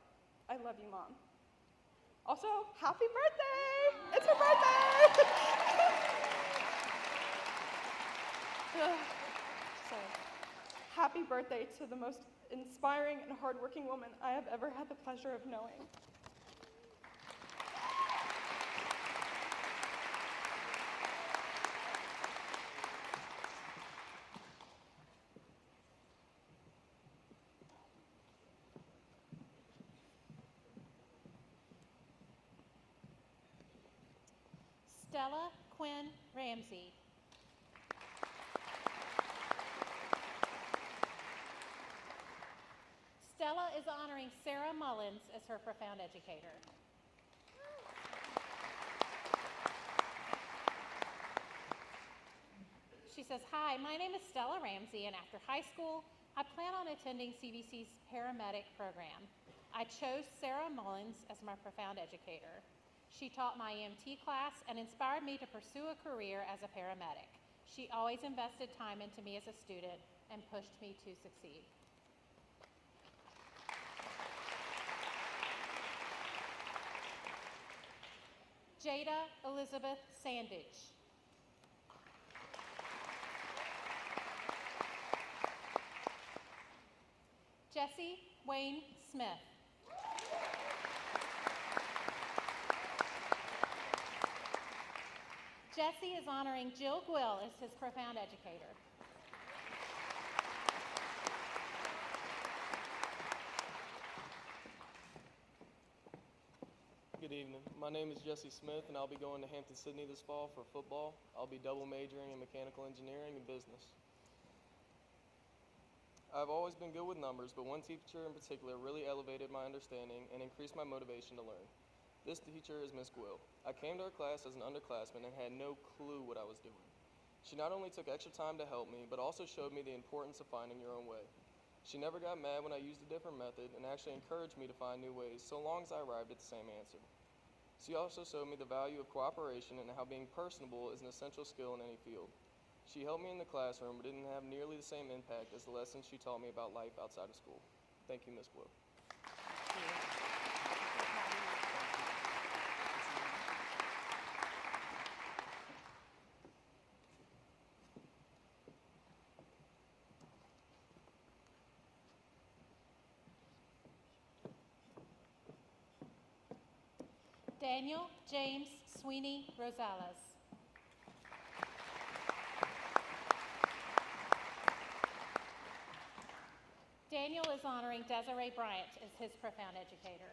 I love you, Mom. Also, happy birthday! It's her birthday! So, happy birthday to the most inspiring and hardworking woman I have ever had the pleasure of knowing. Stella Quinn Ramsey. Stella is honoring Sarah Mullins as her profound educator. She says, hi, my name is Stella Ramsey, and after high school, I plan on attending CVC's paramedic program. I chose Sarah Mullins as my profound educator. She taught my EMT class and inspired me to pursue a career as a paramedic. She always invested time into me as a student and pushed me to succeed. Jada Elizabeth Sandage. Jesse Wayne Smith. Jesse is honoring Jill Gwill as his profound educator. Good evening. My name is Jesse Smith, and I'll be going to Hampton-Sydney this fall for football. I'll be double majoring in mechanical engineering and business. I've always been good with numbers, but one teacher in particular really elevated my understanding and increased my motivation to learn. This teacher is Miss Gwill. I came to her class as an underclassman and had no clue what I was doing. She not only took extra time to help me, but also showed me the importance of finding your own way. She never got mad when I used a different method and actually encouraged me to find new ways so long as I arrived at the same answer. She also showed me the value of cooperation and how being personable is an essential skill in any field. She helped me in the classroom but didn't have nearly the same impact as the lessons she taught me about life outside of school. Thank you, Ms. Gwill. Daniel James Sweeney Rosales. Daniel is honoring Desiree Bryant as his profound educator.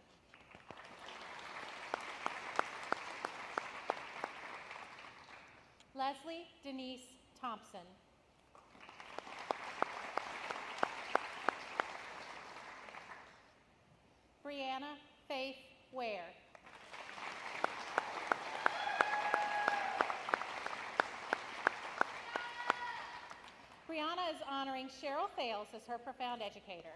Leslie Denise Thompson. Brianna Faith Ware. Brianna is honoring Cheryl Fales as her profound educator.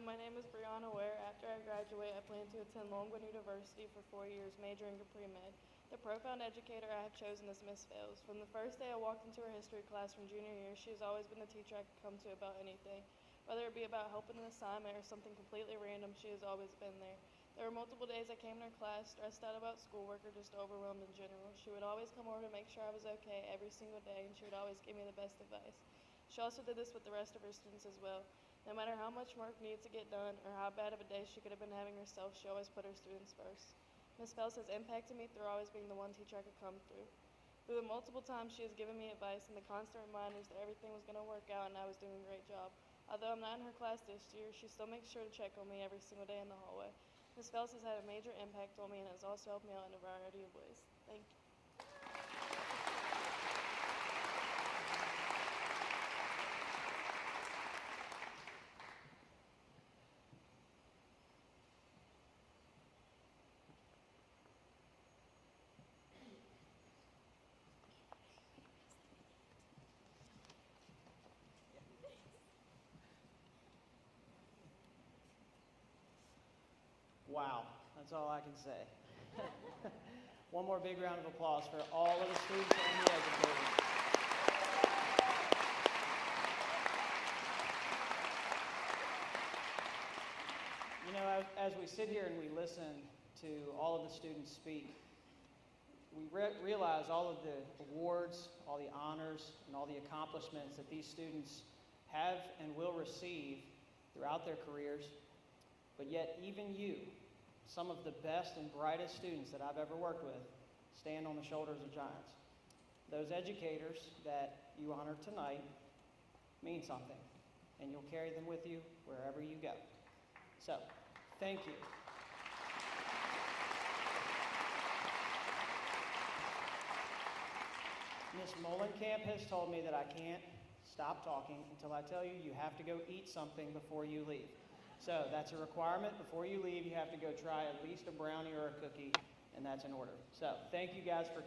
My name is Brianna Ware. After I graduate, I plan to attend Longwood University for 4 years, majoring in pre-med. The profound educator I have chosen is Miss Fales. From the first day I walked into her history class from junior year, she has always been the teacher I could come to about anything. Whether it be about helping an assignment or something completely random, she has always been there. There were multiple days I came in her class stressed out about schoolwork or just overwhelmed in general. She would always come over to make sure I was okay every single day, and she would always give me the best advice. She also did this with the rest of her students as well. No matter how much work needs to get done or how bad of a day she could have been having herself, she always put her students first. Ms. Fels has impacted me through always being the one teacher I could come through. Through the multiple times she has given me advice and the constant reminders that everything was going to work out and I was doing a great job. Although I'm not in her class this year, she still makes sure to check on me every single day in the hallway. Ms. Fels has had a major impact on me and has also helped me out in a variety of ways. Thank you. Wow, that's all I can say. One more big round of applause for all of the students and the educators. You know, as we sit here and we listen to all of the students speak, we realize all of the awards, all the honors, and all the accomplishments that these students have and will receive throughout their careers. But yet, even you, some of the best and brightest students that I've ever worked with, stand on the shoulders of giants. Those educators that you honor tonight mean something, and you'll carry them with you wherever you go. So, thank you. Ms. Molenkamp has told me that I can't stop talking until I tell you you have to go eat something before you leave. So that's a requirement. Before you leave, you have to go try at least a brownie or a cookie, and that's in order. So thank you guys for